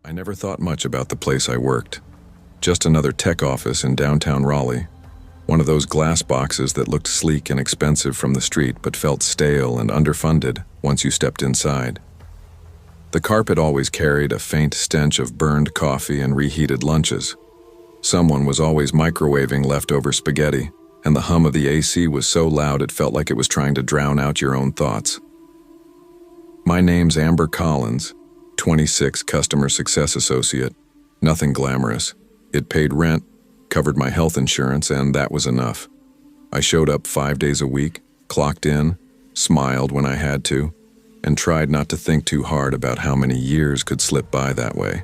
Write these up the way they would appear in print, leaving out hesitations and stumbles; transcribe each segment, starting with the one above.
I never thought much about the place I worked. Just another tech office in downtown Raleigh. One of those glass boxes that looked sleek and expensive from the street but felt stale and underfunded once you stepped inside. The carpet always carried a faint stench of burned coffee and reheated lunches. Someone was always microwaving leftover spaghetti, and the hum of the AC was so loud it felt like it was trying to drown out your own thoughts. My name's Amber Collins, 26 Customer Success Associate. Nothing glamorous. It paid rent, covered my health insurance, and that was enough. I showed up 5 days a week, clocked in, smiled when I had to, and tried not to think too hard about how many years could slip by that way.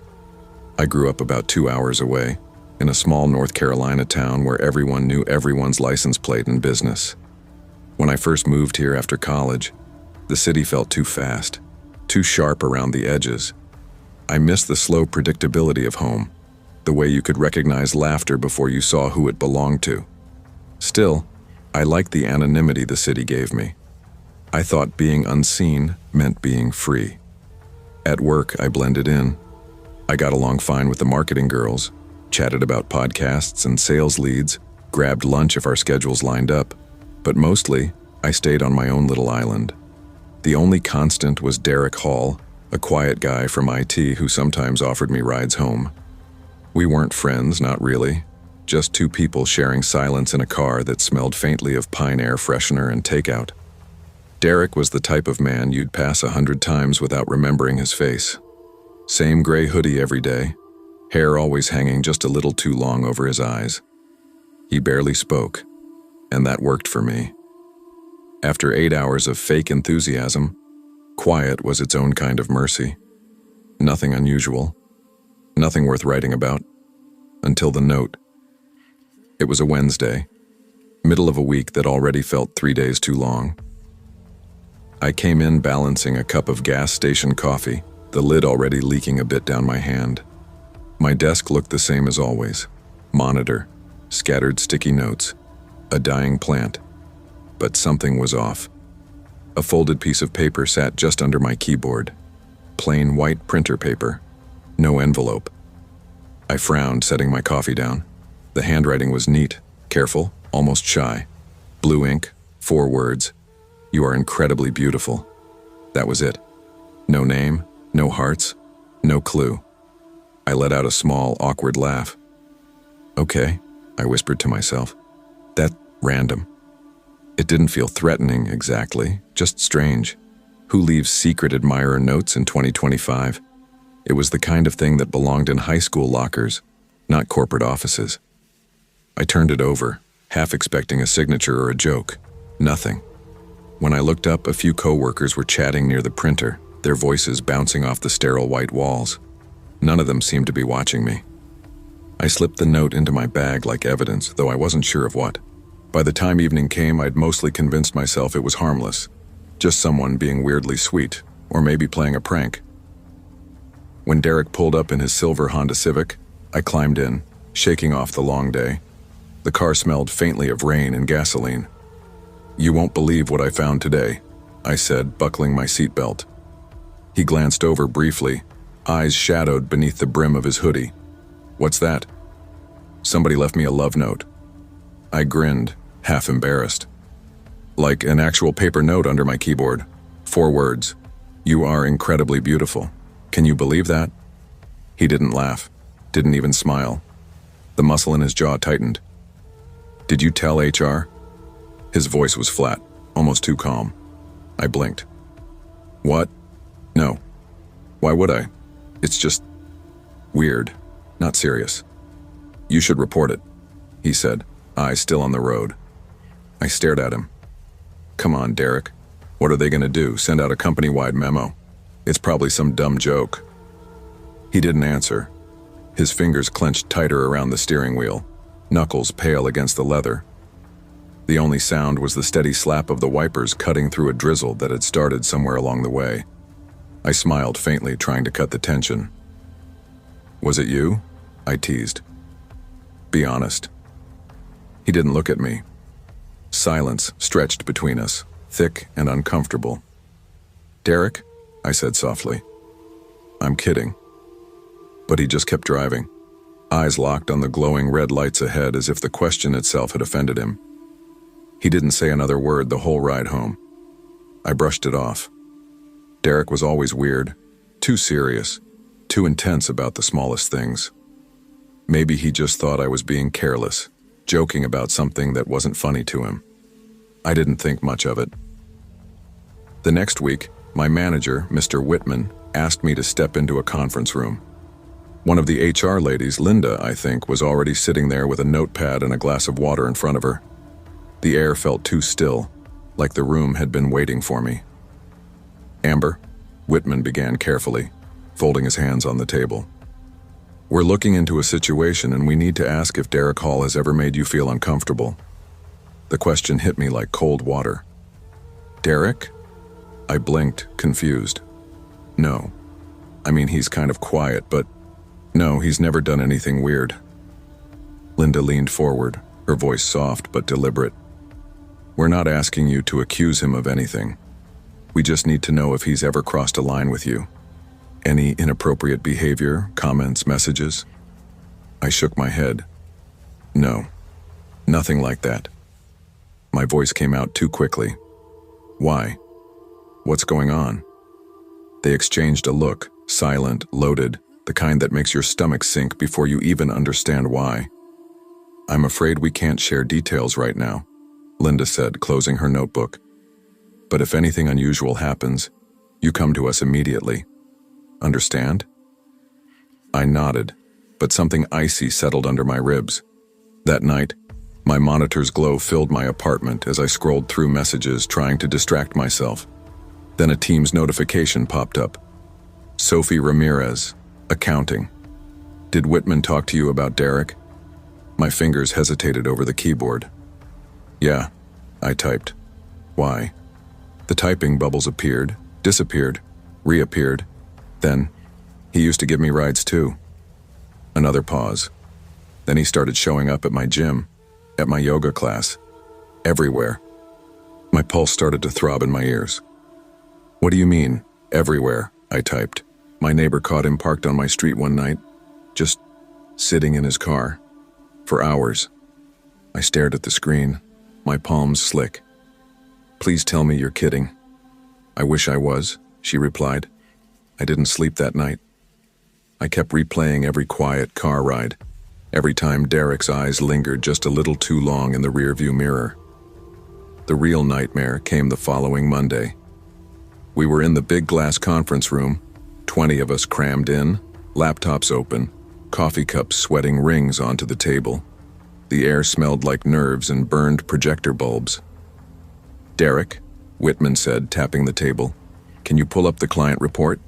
I grew up about 2 hours away, in a small North Carolina town where everyone knew everyone's license plate and business. When I first moved here after college, the city felt too fast, too sharp around the edges. I missed the slow predictability of home, the way you could recognize laughter before you saw who it belonged to. Still, I liked the anonymity the city gave me. I thought being unseen meant being free. At work, I blended in. I got along fine with the marketing girls, chatted about podcasts and sales leads, grabbed lunch if our schedules lined up, but mostly, I stayed on my own little island. The only constant was Derek Hall, a quiet guy from IT who sometimes offered me rides home. We weren't friends, not really, just two people sharing silence in a car that smelled faintly of pine air freshener and takeout. Derek was the type of man you'd pass 100 times without remembering his face. Same gray hoodie every day, hair always hanging just a little too long over his eyes. He barely spoke, and that worked for me. After 8 hours of fake enthusiasm, quiet was its own kind of mercy. Nothing unusual, nothing worth writing about, until the note. It was a Wednesday, middle of a week that already felt 3 days too long. I came in balancing a cup of gas station coffee, the lid already leaking a bit down my hand. My desk looked the same as always. Monitor, scattered sticky notes, a dying plant. But something was off. A folded piece of paper sat just under my keyboard. Plain white printer paper. No envelope. I frowned, setting my coffee down. The handwriting was neat, careful, almost shy. Blue ink, 4 words. You are incredibly beautiful. That was it. No name, no hearts, no clue. I let out a small, awkward laugh. Okay, I whispered to myself. That's random. It didn't feel threatening exactly, just strange. Who leaves secret admirer notes in 2025? It was the kind of thing that belonged in high school lockers, not corporate offices. I turned it over, half expecting a signature or a joke. Nothing. When I looked up, a few coworkers were chatting near the printer, their voices bouncing off the sterile white walls. None of them seemed to be watching me. I slipped the note into my bag like evidence, though I wasn't sure of what. By the time evening came, I'd mostly convinced myself it was harmless. Just someone being weirdly sweet, or maybe playing a prank. When Derek pulled up in his silver Honda Civic, I climbed in, shaking off the long day. The car smelled faintly of rain and gasoline. "You won't believe what I found today," I said, buckling my seatbelt. He glanced over briefly, eyes shadowed beneath the brim of his hoodie. "What's that?" "Somebody left me a love note." I grinned, half embarrassed. Like an actual paper note under my keyboard. 4 words. "You are incredibly beautiful. Can you believe that?" He didn't laugh, didn't even smile. The muscle in his jaw tightened. "Did you tell HR?" His voice was flat, almost too calm. I blinked. "What? No. Why would I? It's just weird, not serious." "You should report it," he said, eyes still on the road. I stared at him. "Come on, Derek. What are they going to do, send out a company-wide memo? It's probably some dumb joke." He didn't answer. His fingers clenched tighter around the steering wheel, knuckles pale against the leather. The only sound was the steady slap of the wipers cutting through a drizzle that had started somewhere along the way. I smiled faintly, trying to cut the tension. "Was it you?" I teased. "Be honest." He didn't look at me. Silence stretched between us, thick and uncomfortable. "Derek," I said softly. "I'm kidding." But he just kept driving, eyes locked on the glowing red lights ahead as if the question itself had offended him. He didn't say another word the whole ride home. I brushed it off. Derek was always weird, too serious, too intense about the smallest things. Maybe he just thought I was being careless, joking about something that wasn't funny to him. I didn't think much of it. The next week, my manager, Mr. Whitman, asked me to step into a conference room. One of the HR ladies, Linda, I think, was already sitting there with a notepad and a glass of water in front of her. The air felt too still, like the room had been waiting for me. "Amber," Whitman began carefully, folding his hands on the table. "We're looking into a situation and we need to ask if Derek Hall has ever made you feel uncomfortable." The question hit me like cold water. "Derek?" I blinked, confused. "No. I mean, he's kind of quiet, but no, he's never done anything weird." Linda leaned forward, her voice soft but deliberate. "We're not asking you to accuse him of anything. We just need to know if he's ever crossed a line with you. Any inappropriate behavior, comments, messages?" I shook my head. "No, nothing like that." My voice came out too quickly. "Why? What's going on?" They exchanged a look, silent, loaded, the kind that makes your stomach sink before you even understand why. "I'm afraid we can't share details right now," Linda said, closing her notebook. "But if anything unusual happens, you come to us immediately. Understand?" I nodded, but something icy settled under my ribs. That night, my monitor's glow filled my apartment as I scrolled through messages trying to distract myself. Then a Teams notification popped up. "Sophie Ramirez, accounting. Did Whitman talk to you about Derek?" My fingers hesitated over the keyboard. "Yeah," I typed. "Why?" The typing bubbles appeared, disappeared, reappeared. Then, "He used to give me rides too." Another pause. Then he started showing up at my gym, at my yoga class, everywhere. My pulse started to throb in my ears. "What do you mean, everywhere?" I typed. "My neighbor caught him parked on my street one night, just sitting in his car, for hours." I stared at the screen, my palms slick. "Please tell me you're kidding." "I wish I was," she replied. I didn't sleep that night. I kept replaying every quiet car ride, every time Derek's eyes lingered just a little too long in the rearview mirror. The real nightmare came the following Monday. We were in the big glass conference room, 20 of us crammed in, laptops open, coffee cups sweating rings onto the table. The air smelled like nerves and burned projector bulbs. "Derek," Whitman said, tapping the table, "can you pull up the client report?"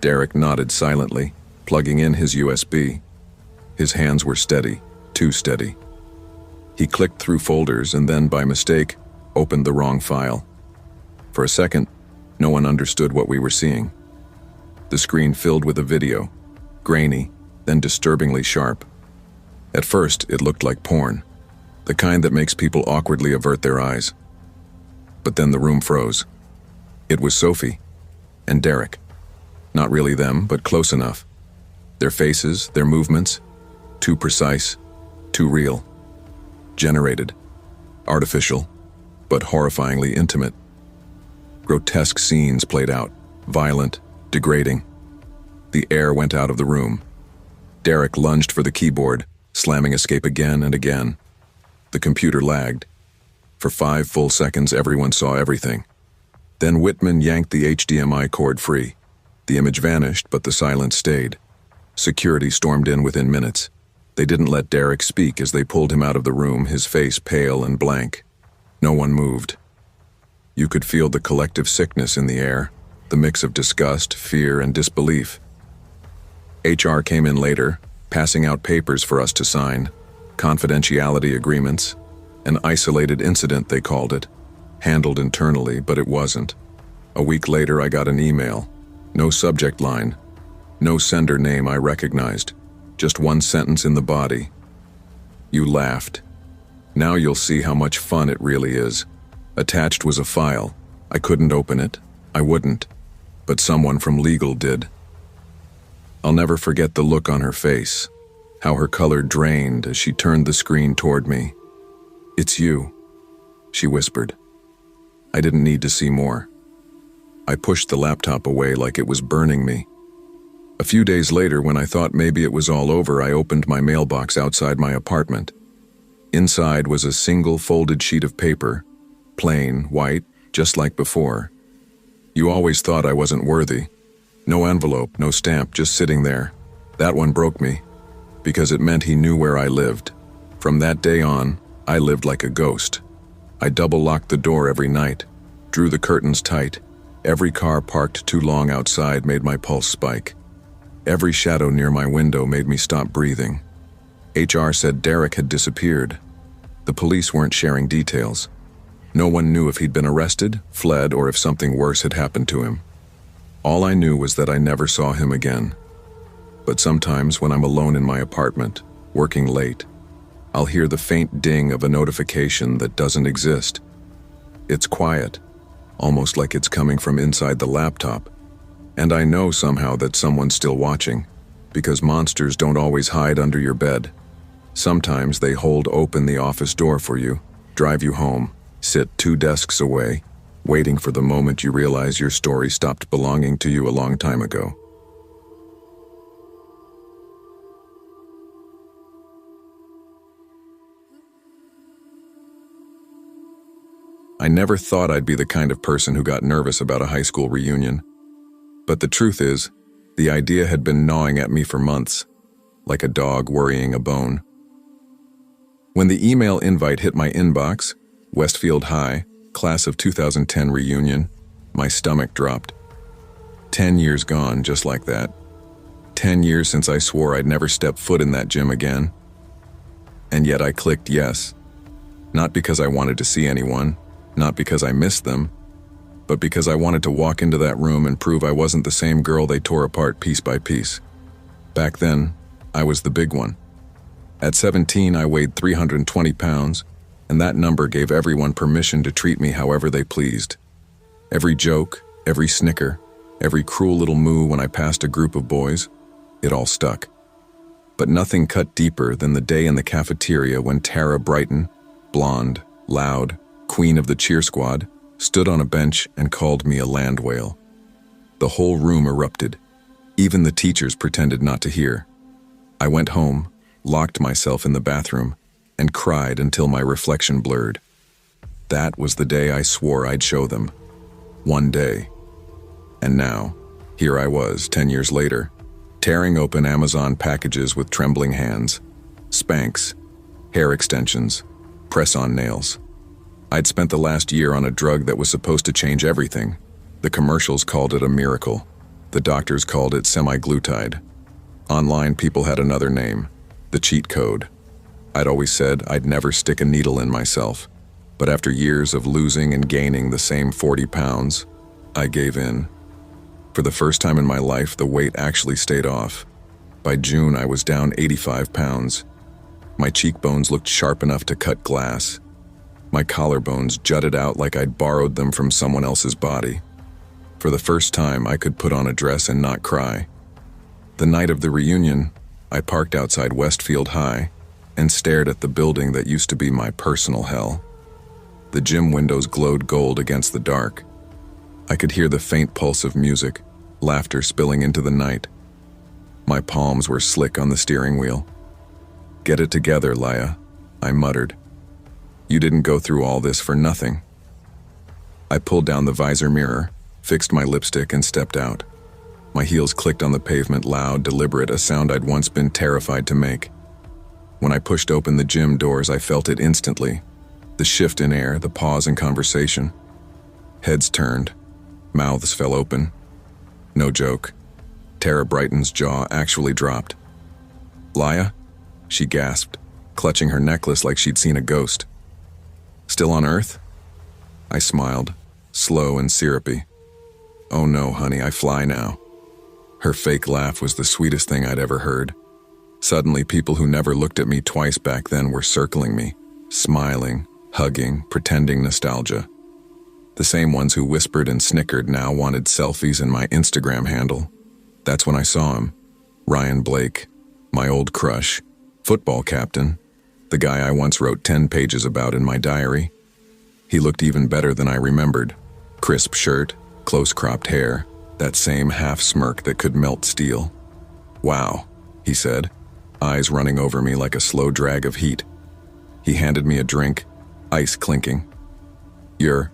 Derek nodded silently, plugging in his USB. His hands were steady, too steady. He clicked through folders and then, by mistake, opened the wrong file. For a second, no one understood what we were seeing. The screen filled with a video, grainy, then disturbingly sharp. At first, it looked like porn, the kind that makes people awkwardly avert their eyes. But then the room froze. It was Sophie and Derek. Not really them, but close enough. Their faces, their movements, too precise, too real. Generated, artificial, but horrifyingly intimate. Grotesque scenes played out, violent, degrading. The air went out of the room. Derek lunged for the keyboard, slamming escape again and again. The computer lagged. For 5 full seconds, everyone saw everything. Then Whitman yanked the HDMI cord free. The image vanished, but the silence stayed. Security stormed in within minutes. They didn't let Derek speak as they pulled him out of the room, his face pale and blank. No one moved. You could feel the collective sickness in the air, the mix of disgust, fear, and disbelief. HR came in later, passing out papers for us to sign, confidentiality agreements, an isolated incident, they called it, handled internally, but it wasn't. A week later, I got an email. No subject line, no sender name I recognized, just one sentence in the body. "You laughed. Now you'll see how much fun it really is." Attached was a file. I couldn't open it. I wouldn't. But someone from legal did. I'll never forget the look on her face, how her color drained as she turned the screen toward me. "It's you," she whispered. I didn't need to see more. I pushed the laptop away like it was burning me. A few days later, when I thought maybe it was all over, I opened my mailbox outside my apartment. Inside was a single folded sheet of paper, plain, white, just like before. "You always thought I wasn't worthy." No envelope, no stamp, just sitting there. That one broke me, because it meant he knew where I lived. From that day on, I lived like a ghost. I double-locked the door every night, drew the curtains tight. Every car parked too long outside made my pulse spike. Every shadow near my window made me stop breathing. HR said Derek had disappeared. The police weren't sharing details. No one knew if he'd been arrested, fled, or if something worse had happened to him. All I knew was that I never saw him again. But sometimes when I'm alone in my apartment, working late, I'll hear the faint ding of a notification that doesn't exist. It's quiet, almost like it's coming from inside the laptop. And I know somehow that someone's still watching, because monsters don't always hide under your bed. Sometimes they hold open the office door for you, drive you home, sit 2 desks away, waiting for the moment you realize your story stopped belonging to you a long time ago. I never thought I'd be the kind of person who got nervous about a high school reunion. But the truth is, the idea had been gnawing at me for months, like a dog worrying a bone. When the email invite hit my inbox, Westfield High, class of 2010 reunion, my stomach dropped. 10 years gone just like that. 10 years since I swore I'd never step foot in that gym again. And yet I clicked yes. Not because I wanted to see anyone, not because I missed them, but because I wanted to walk into that room and prove I wasn't the same girl they tore apart piece by piece. Back then, I was the big one. At 17, I weighed 320 pounds, and that number gave everyone permission to treat me however they pleased. Every joke, every snicker, every cruel little moo when I passed a group of boys, it all stuck. But nothing cut deeper than the day in the cafeteria when Tara Brighton, blonde, loud, queen of the cheer squad, stood on a bench and called me a land whale. The whole room erupted. Even the teachers pretended not to hear. I went home, locked myself in the bathroom, and cried until my reflection blurred. That was the day I swore I'd show them. One day. And now, here I was, 10 years later, tearing open Amazon packages with trembling hands. Spanx, hair extensions, press-on nails. I'd spent the last year on a drug that was supposed to change everything. The commercials called it a miracle. The doctors called it semaglutide. Online, people had another name, the cheat code. I'd always said I'd never stick a needle in myself. But after years of losing and gaining the same 40 pounds, I gave in. For the first time in my life, the weight actually stayed off. By June, I was down 85 pounds. My cheekbones looked sharp enough to cut glass. My collarbones jutted out like I'd borrowed them from someone else's body. For the first time, I could put on a dress and not cry. The night of the reunion, I parked outside Westfield High and stared at the building that used to be my personal hell. The gym windows glowed gold against the dark. I could hear the faint pulse of music, laughter spilling into the night. My palms were slick on the steering wheel. "Get it together, Laya," I muttered. "You didn't go through all this for nothing." I pulled down the visor mirror, fixed my lipstick, and stepped out. My heels clicked on the pavement, loud, deliberate, a sound I'd once been terrified to make. When I pushed open the gym doors, I felt it instantly. The shift in air, the pause in conversation. Heads turned. Mouths fell open. No joke. Tara Brighton's jaw actually dropped. "Laya?" she gasped, clutching her necklace like she'd seen a ghost. "Still on Earth?" I smiled, slow and syrupy. "Oh no, honey, I fly now." Her fake laugh was the sweetest thing I'd ever heard. Suddenly, people who never looked at me twice back then were circling me, smiling, hugging, pretending nostalgia. The same ones who whispered and snickered now wanted selfies and my Instagram handle. That's when I saw him. Ryan Blake, my old crush, football captain, the guy I once wrote 10 pages about in my diary. He looked even better than I remembered. Crisp shirt, close-cropped hair, that same half-smirk that could melt steel. "Wow," he said, eyes running over me like a slow drag of heat. He handed me a drink, ice clinking. You're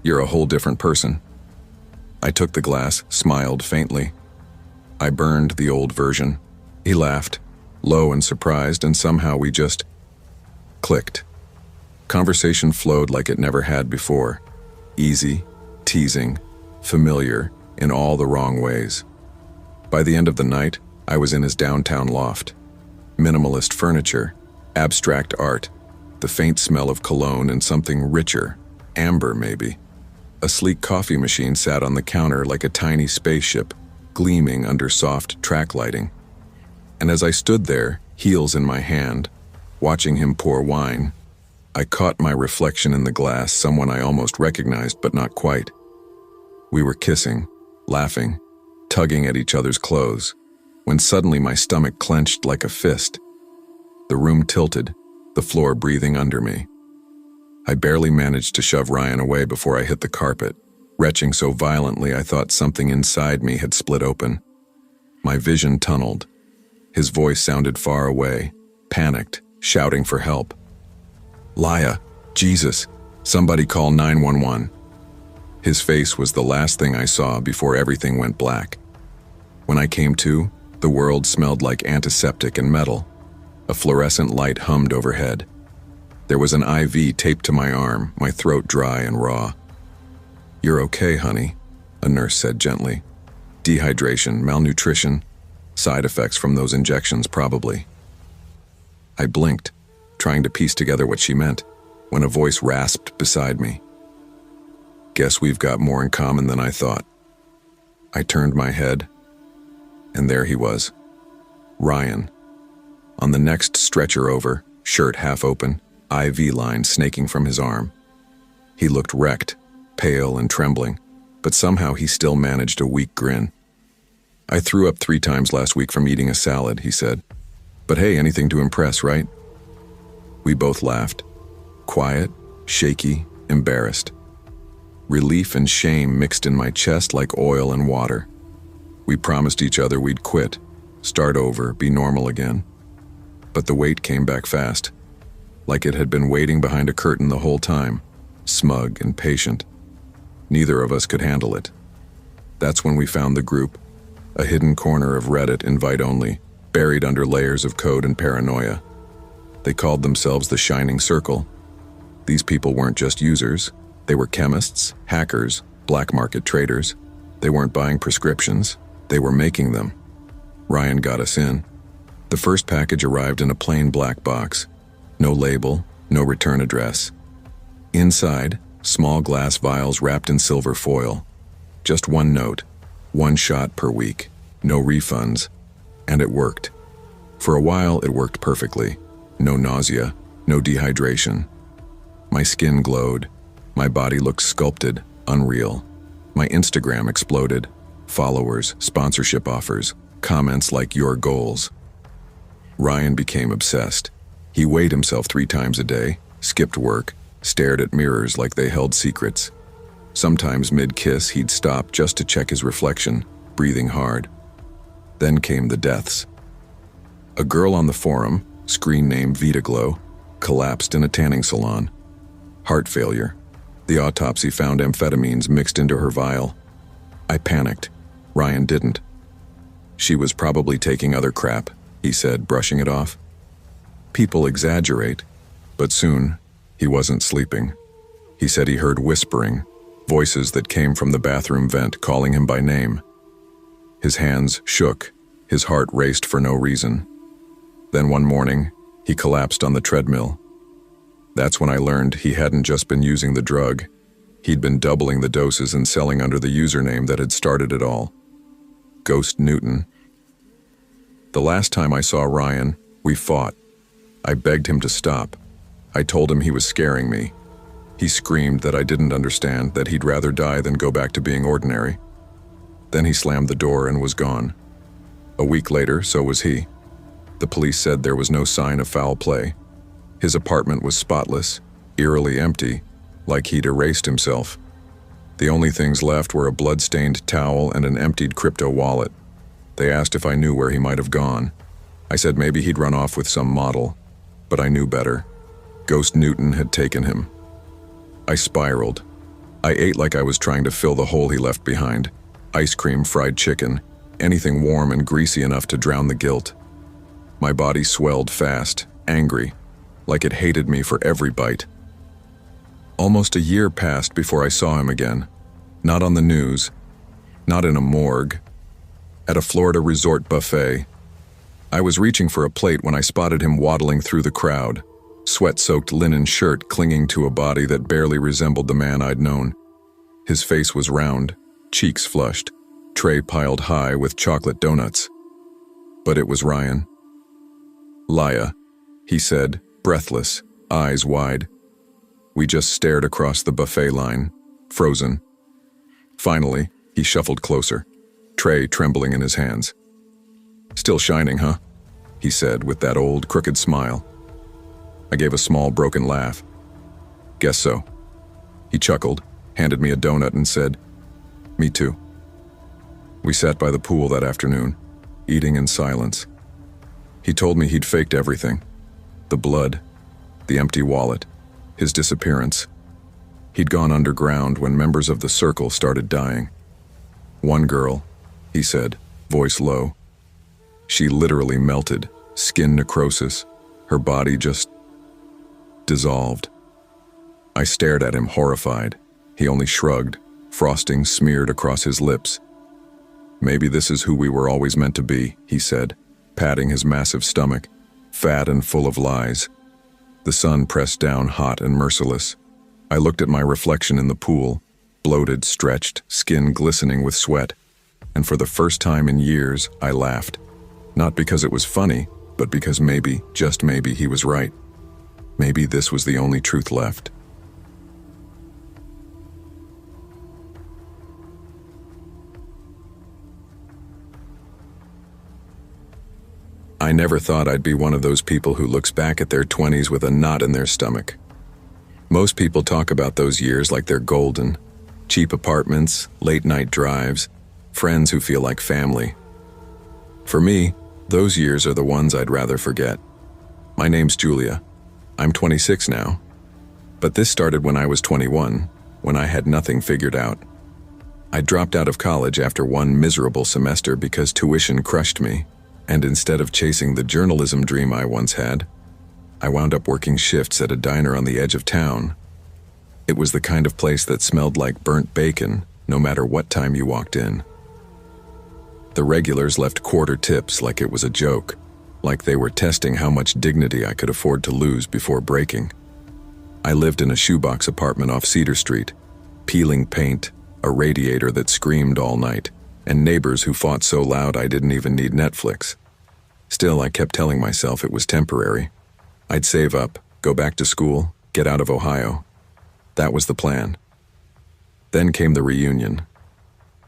a whole different person." I took the glass, smiled faintly. I burned the old version. He laughed, low and surprised, and somehow we just clicked. Conversation flowed like it never had before. Easy, teasing, familiar, in all the wrong ways. By the end of the night, I was in his downtown loft. Minimalist furniture, abstract art, the faint smell of cologne and something richer, amber maybe. A sleek coffee machine sat on the counter like a tiny spaceship, gleaming under soft track lighting. And as I stood there, heels in my hand, watching him pour wine, I caught my reflection in the glass, someone I almost recognized but not quite. We were kissing, laughing, tugging at each other's clothes, when suddenly my stomach clenched like a fist. The room tilted, the floor breathing under me. I barely managed to shove Ryan away before I hit the carpet, retching so violently I thought something inside me had split open. My vision tunneled. His voice sounded far away, panicked, shouting for help. "Laya, Jesus, somebody call 911. His face was the last thing I saw before everything went black. When I came to, the world smelled like antiseptic and metal. A fluorescent light hummed overhead. There was an IV taped to my arm, my throat dry and raw. "You're okay, honey," a nurse said gently. "Dehydration, malnutrition, side effects from those injections probably." I blinked, trying to piece together what she meant, when a voice rasped beside me. "Guess we've got more in common than I thought." I turned my head, and there he was, Ryan, on the next stretcher over, shirt half open, IV line snaking from his arm. He looked wrecked, pale and trembling, but somehow he still managed a weak grin. "I threw up 3 times last week from eating a salad," he said. "But hey, anything to impress, right?" We both laughed, quiet, shaky, embarrassed. Relief and shame mixed in my chest like oil and water. We promised each other we'd quit, start over, be normal again. But the weight came back fast, like it had been waiting behind a curtain the whole time, smug and patient. Neither of us could handle it. That's when we found the group, a hidden corner of Reddit invite-only, buried under layers of code and paranoia. They called themselves the Shining Circle. These people weren't just users. They were chemists, hackers, black market traders. They weren't buying prescriptions. They were making them. Ryan got us in. The first package arrived in a plain black box. No label, no return address. Inside, small glass vials wrapped in silver foil. Just one note, 1 shot per week, no refunds. And it worked. For a while, it worked perfectly. No nausea, no dehydration. My skin glowed. My body looked sculpted, unreal. My Instagram exploded. Followers, sponsorship offers, comments like "your goals." Ryan became obsessed. He weighed himself 3 times a day, skipped work, stared at mirrors like they held secrets. Sometimes mid-kiss, he'd stop just to check his reflection, breathing hard. Then came the deaths. A girl on the forum, screen name Vitaglow, collapsed in a tanning salon. Heart failure. The autopsy found amphetamines mixed into her vial. I panicked. Ryan didn't. "She was probably taking other crap," he said, brushing it off. People exaggerate, but soon he wasn't sleeping. He said he heard whispering, voices that came from the bathroom vent calling him by name. His hands shook, his heart raced for no reason. Then one morning, he collapsed on the treadmill. That's when I learned he hadn't just been using the drug. He'd been doubling the doses and selling under the username that had started it all. Ghost Newton. The last time I saw Ryan, we fought. I begged him to stop. I told him he was scaring me. He screamed that I didn't understand, that he'd rather die than go back to being ordinary. Then he slammed the door and was gone. A week later, so was he. The police said there was no sign of foul play. His apartment was spotless, eerily empty, like he'd erased himself. The only things left were a blood-stained towel and an emptied crypto wallet. They asked if I knew where he might have gone. I said maybe he'd run off with some model, but I knew better. Ghost Newton had taken him. I spiraled. I ate like I was trying to fill the hole he left behind. Ice cream, fried chicken, anything warm and greasy enough to drown the guilt. My body swelled fast, angry, like it hated me for every bite. Almost a year passed before I saw him again. Not on the news, not in a morgue, at a Florida resort buffet. I was reaching for a plate when I spotted him waddling through the crowd, sweat-soaked linen shirt clinging to a body that barely resembled the man I'd known. His face was round, cheeks flushed, tray piled high with chocolate donuts. But it was Ryan. "Laya," he said, breathless, eyes wide. We just stared across the buffet line, frozen. Finally, he shuffled closer, tray trembling in his hands. "Still shining, huh?" he said with that old crooked smile. I gave a small broken laugh. "Guess so." He chuckled, handed me a donut and said, "Me too." We sat by the pool that afternoon, eating in silence. He told me he'd faked everything. The blood, the empty wallet, his disappearance. He'd gone underground when members of the circle started dying. One girl, he said, voice low. She literally melted, skin necrosis, her body just dissolved. I stared at him horrified. He only shrugged, frosting smeared across his lips. "Maybe this is who we were always meant to be," he said, patting his massive stomach, fat and full of lies. The sun pressed down hot and merciless. I looked at my reflection in the pool, bloated, stretched, skin glistening with sweat, and for the first time in years, I laughed. Not because it was funny, but because maybe, just maybe, he was right. Maybe this was the only truth left. I never thought I'd be one of those people who looks back at their 20s with a knot in their stomach. Most people talk about those years like they're golden. Cheap apartments, late-night drives, friends who feel like family. For me, those years are the ones I'd rather forget. My name's Julia. I'm 26 now. But this started when I was 21, when I had nothing figured out. I dropped out of college after one miserable semester because tuition crushed me. And instead of chasing the journalism dream I once had, I wound up working shifts at a diner on the edge of town. It was the kind of place that smelled like burnt bacon, no matter what time you walked in. The regulars left quarter tips like it was a joke, like they were testing how much dignity I could afford to lose before breaking. I lived in a shoebox apartment off Cedar Street, peeling paint, a radiator that screamed all night, and neighbors who fought so loud I didn't even need Netflix. Still, I kept telling myself it was temporary. I'd save up, go back to school, get out of Ohio. That was the plan. Then came the reunion.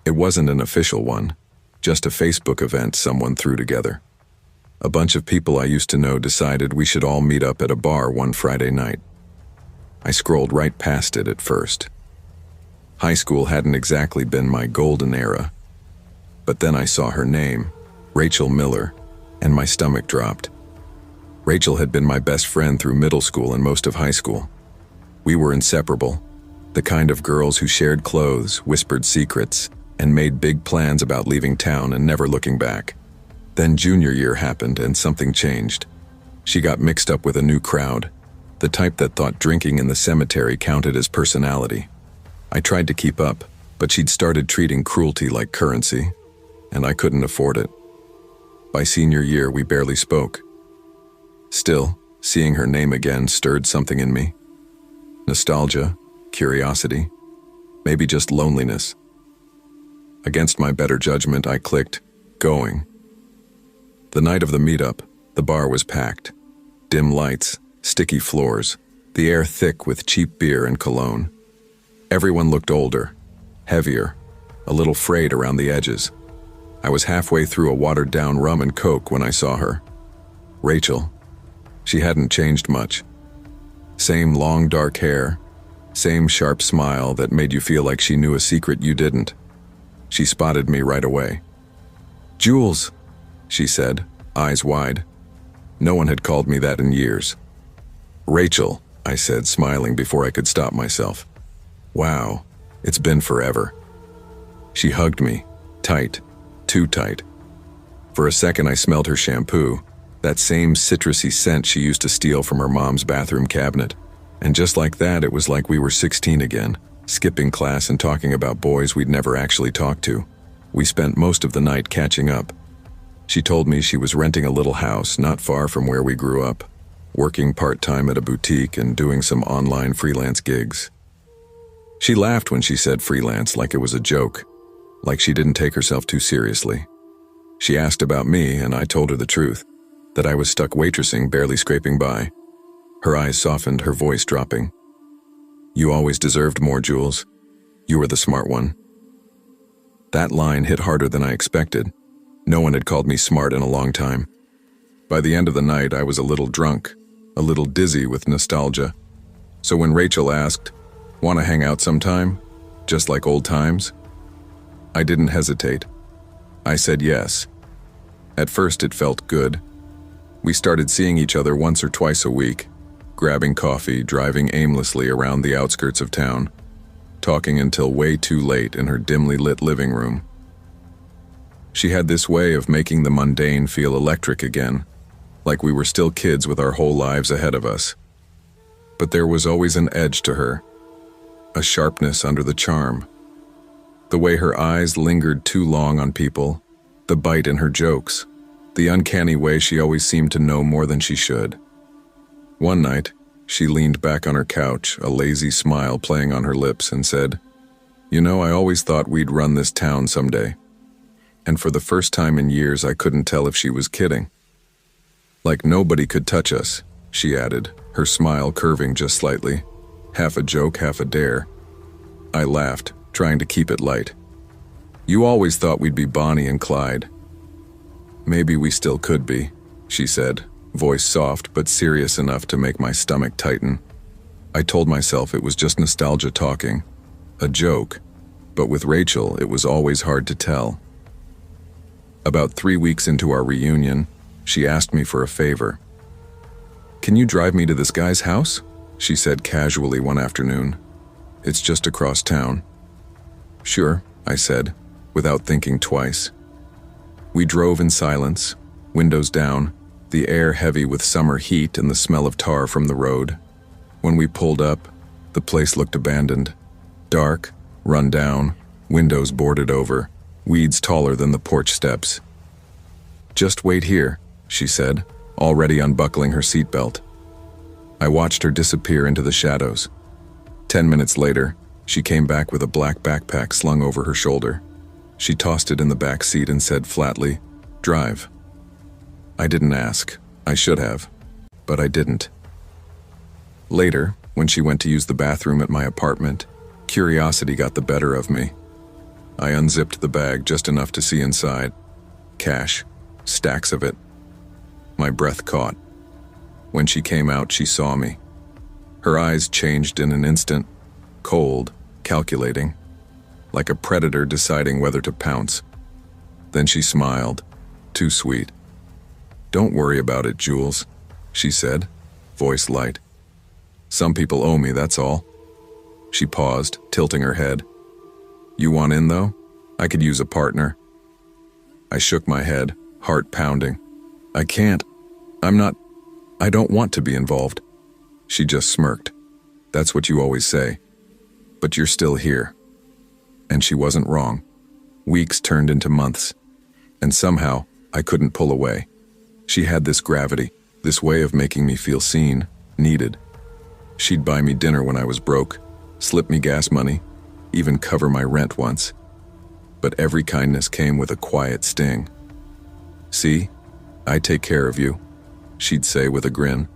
It wasn't an official one, just a Facebook event someone threw together. A bunch of people I used to know decided we should all meet up at a bar one Friday night. I scrolled right past it at first. High school hadn't exactly been my golden era. But then I saw her name, Rachel Miller, and my stomach dropped. Rachel had been my best friend through middle school and most of high school. We were inseparable, the kind of girls who shared clothes, whispered secrets, and made big plans about leaving town and never looking back. Then junior year happened and something changed. She got mixed up with a new crowd, the type that thought drinking in the cemetery counted as personality. I tried to keep up, but she'd started treating cruelty like currency, and I couldn't afford it. By senior year, we barely spoke. Still, seeing her name again stirred something in me. Nostalgia, curiosity, maybe just loneliness. Against my better judgment, I clicked, going. The night of the meetup, the bar was packed. Dim lights, sticky floors, the air thick with cheap beer and cologne. Everyone looked older, heavier, a little frayed around the edges. I was halfway through a watered-down rum and coke when I saw her. Rachel. She hadn't changed much. Same long dark hair, same sharp smile that made you feel like she knew a secret you didn't. She spotted me right away. "Jules," she said, eyes wide. No one had called me that in years. "Rachel," I said, smiling before I could stop myself. "Wow, it's been forever." She hugged me, tight, too tight. For a second I smelled her shampoo, that same citrusy scent she used to steal from her mom's bathroom cabinet. And just like that, it was like we were 16 again, skipping class and talking about boys we'd never actually talked to. We spent most of the night catching up. She told me she was renting a little house not far from where we grew up, working part-time at a boutique and doing some online freelance gigs. She laughed when she said freelance like it was a joke, like she didn't take herself too seriously. She asked about me and I told her the truth, that I was stuck waitressing, barely scraping by. Her eyes softened, her voice dropping. "You always deserved more, Jules. You were the smart one." That line hit harder than I expected. No one had called me smart in a long time. By the end of the night, I was a little drunk, a little dizzy with nostalgia. So when Rachel asked, "Want to hang out sometime? Just like old times?" I didn't hesitate. I said yes. At first it felt good. We started seeing each other once or twice a week, grabbing coffee, driving aimlessly around the outskirts of town, talking until way too late in her dimly lit living room. She had this way of making the mundane feel electric again, like we were still kids with our whole lives ahead of us. But there was always an edge to her, a sharpness under the charm. The way her eyes lingered too long on people, the bite in her jokes, the uncanny way she always seemed to know more than she should. One night, she leaned back on her couch, a lazy smile playing on her lips, and said, "You know, I always thought we'd run this town someday." And for the first time in years, I couldn't tell if she was kidding. "Like nobody could touch us," she added, her smile curving just slightly, half a joke, half a dare. I laughed, trying to keep it light. "You always thought we'd be Bonnie and Clyde." "Maybe we still could be," she said, voice soft but serious enough to make my stomach tighten. I told myself it was just nostalgia talking, a joke, but with Rachel it was always hard to tell. About 3 weeks into our reunion, she asked me for a favor. "Can you drive me to this guy's house?" she said casually one afternoon. "It's just across town." "Sure," I said, without thinking twice. We drove in silence, windows down, the air heavy with summer heat and the smell of tar from the road. When we pulled up, the place looked abandoned. Dark, run down, windows boarded over, weeds taller than the porch steps. "Just wait here," she said, already unbuckling her seatbelt. I watched her disappear into the shadows. 10 minutes later, she came back with a black backpack slung over her shoulder. She tossed it in the back seat and said flatly, "Drive." I didn't ask. I should have, but I didn't. Later, when she went to use the bathroom at my apartment, curiosity got the better of me. I unzipped the bag just enough to see inside. Cash, stacks of it. My breath caught. When she came out, she saw me. Her eyes changed in an instant, cold, calculating, like a predator deciding whether to pounce. Then she smiled, too sweet. "Don't worry about it, Jules," she said, voice light. "Some people owe me, that's all." She paused, tilting her head. "You want in, though? I could use a partner." I shook my head, heart pounding. "I can't. I don't want to be involved." She just smirked. "That's what you always say. But you're still here." And she wasn't wrong. Weeks turned into months, and somehow I couldn't pull away. She had this gravity, this way of making me feel seen, needed. She'd buy me dinner when I was broke, slip me gas money, even cover my rent once. But every kindness came with a quiet sting. "See, I take care of you," she'd say with a grin.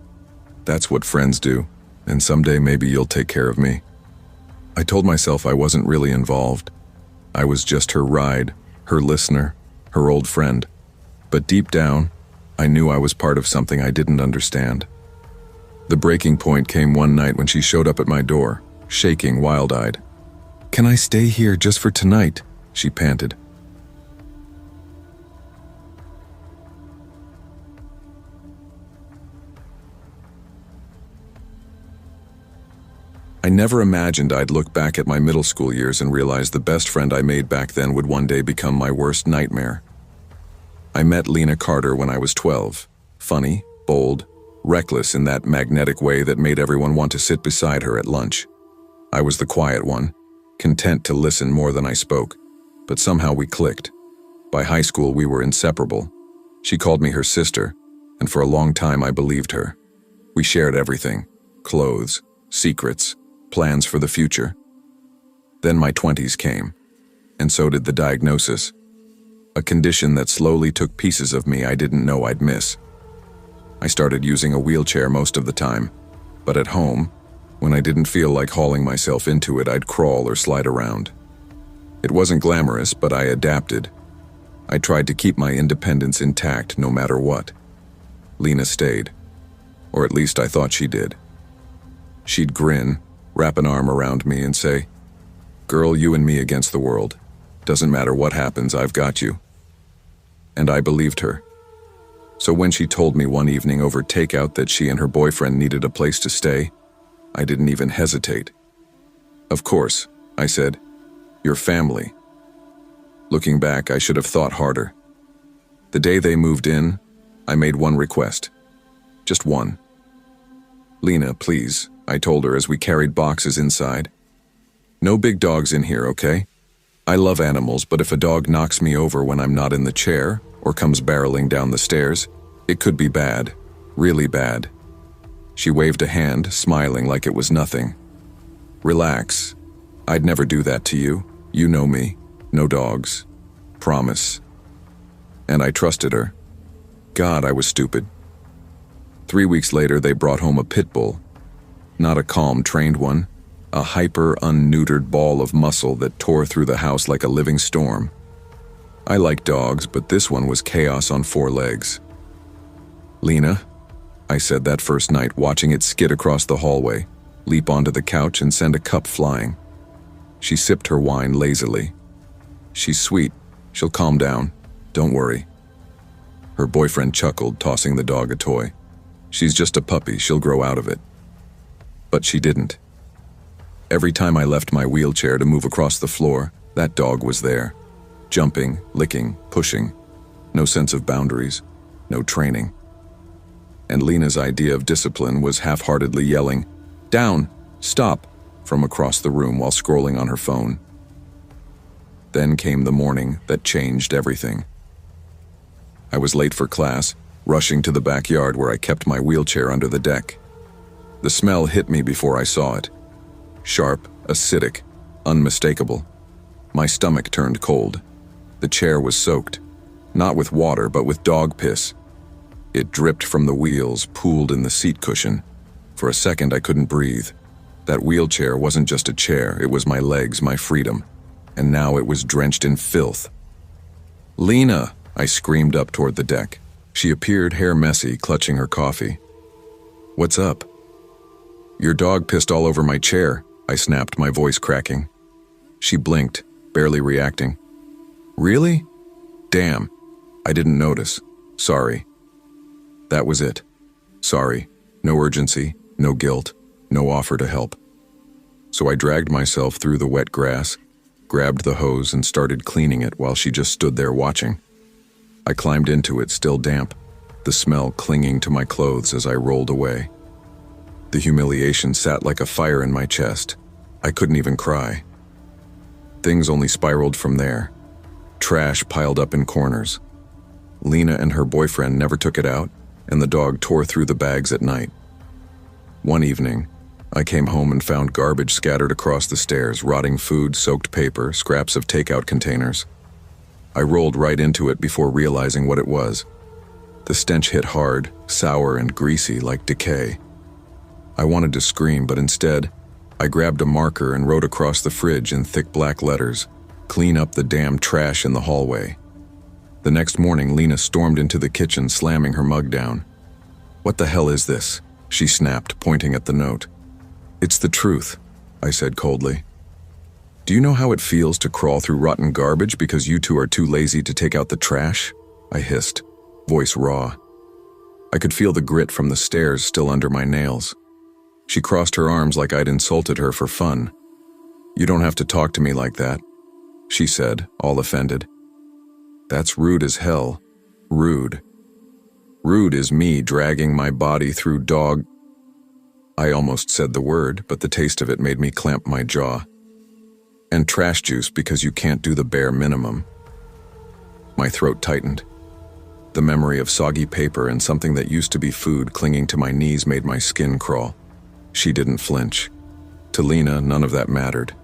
"That's what friends do, and someday maybe you'll take care of me." I told myself I wasn't really involved. I was just her ride, her listener, her old friend. But deep down, I knew I was part of something I didn't understand. The breaking point came one night when she showed up at my door, shaking wild-eyed. "Can I stay here just for tonight?" she panted. I never imagined I'd look back at my middle school years and realize the best friend I made back then would one day become my worst nightmare. I met Lena Carter when I was 12. Funny, bold, reckless in that magnetic way that made everyone want to sit beside her at lunch. I was the quiet one, content to listen more than I spoke, but somehow we clicked. By high school, we were inseparable. She called me her sister, and for a long time I believed her. We shared everything: clothes, secrets, plans for the future. Then my 20s came, and so did the diagnosis. A condition that slowly took pieces of me I didn't know I'd miss. I started using a wheelchair most of the time, but at home, when I didn't feel like hauling myself into it, I'd crawl or slide around. It wasn't glamorous, but I adapted. I tried to keep my independence intact no matter what. Lena stayed, or at least I thought she did. She'd grin, wrap an arm around me and say, "Girl, you and me against the world. Doesn't matter what happens, I've got you." And I believed her. So when she told me one evening over takeout that she and her boyfriend needed a place to stay, I didn't even hesitate. "Of course," I said, "your family." Looking back, I should have thought harder. The day they moved in, I made one request. Just one. "Lena, please," I told her as we carried boxes inside. "No big dogs in here, okay? I love animals, but if a dog knocks me over when I'm not in the chair or comes barreling down the stairs, it could be bad, really bad." She waved a hand, smiling like it was nothing. "Relax. I'd never do that to you. You know me. No dogs. Promise." And I trusted her. God, I was stupid. 3 weeks later, they brought home a pit bull. Not a calm, trained one. A hyper, unneutered ball of muscle that tore through the house like a living storm. I like dogs, but this one was chaos on 4 legs. "Lena," I said that first night, watching it skid across the hallway, leap onto the couch and send a cup flying. She sipped her wine lazily. "She's sweet. She'll calm down. Don't worry." Her boyfriend chuckled, tossing the dog a toy. "She's just a puppy. She'll grow out of it." But she didn't. Every time I left my wheelchair to move across the floor, that dog was there. Jumping, licking, pushing. No sense of boundaries. No training. And Lena's idea of discipline was half-heartedly yelling, "Down! Stop!" from across the room while scrolling on her phone. Then came the morning that changed everything. I was late for class, rushing to the backyard where I kept my wheelchair under the deck. The smell hit me before I saw it. Sharp, acidic, unmistakable. My stomach turned cold. The chair was soaked, not with water, but with dog piss. It dripped from the wheels, pooled in the seat cushion. For a second, I couldn't breathe. That wheelchair wasn't just a chair, it was my legs, my freedom. And now it was drenched in filth. "Lena!" I screamed up toward the deck. She appeared, hair messy, clutching her coffee. "What's up?" "Your dog pissed all over my chair," I snapped, my voice cracking. She blinked, barely reacting. "Really? Damn. I didn't notice. Sorry." That was it. Sorry. No urgency, no guilt, no offer to help. So I dragged myself through the wet grass, grabbed the hose and started cleaning it while she just stood there watching. I climbed into it, still damp, the smell clinging to my clothes as I rolled away. The humiliation sat like a fire in my chest. I couldn't even cry. Things only spiraled from there. Trash piled up in corners. Lena and her boyfriend never took it out, and the dog tore through the bags at night. One evening, I came home and found garbage scattered across the stairs, rotting food, soaked paper, scraps of takeout containers. I rolled right into it before realizing what it was. The stench hit hard, sour and greasy like decay. I wanted to scream, but instead, I grabbed a marker and wrote across the fridge in thick black letters, "Clean up the damn trash in the hallway." The next morning, Lena stormed into the kitchen, slamming her mug down. "What the hell is this?" she snapped, pointing at the note. "It's the truth," I said coldly. "Do you know how it feels to crawl through rotten garbage because you two are too lazy to take out the trash?" I hissed, voice raw. I could feel the grit from the stairs still under my nails. She crossed her arms like I'd insulted her for fun. "You don't have to talk to me like that," she said, all offended. "That's rude as hell. Rude. Rude is me dragging my body through dog—" I almost said the word, but the taste of it made me clamp my jaw. "And trash juice because you can't do the bare minimum." My throat tightened. The memory of soggy paper and something that used to be food clinging to my knees made my skin crawl. She didn't flinch. To Lena, none of that mattered.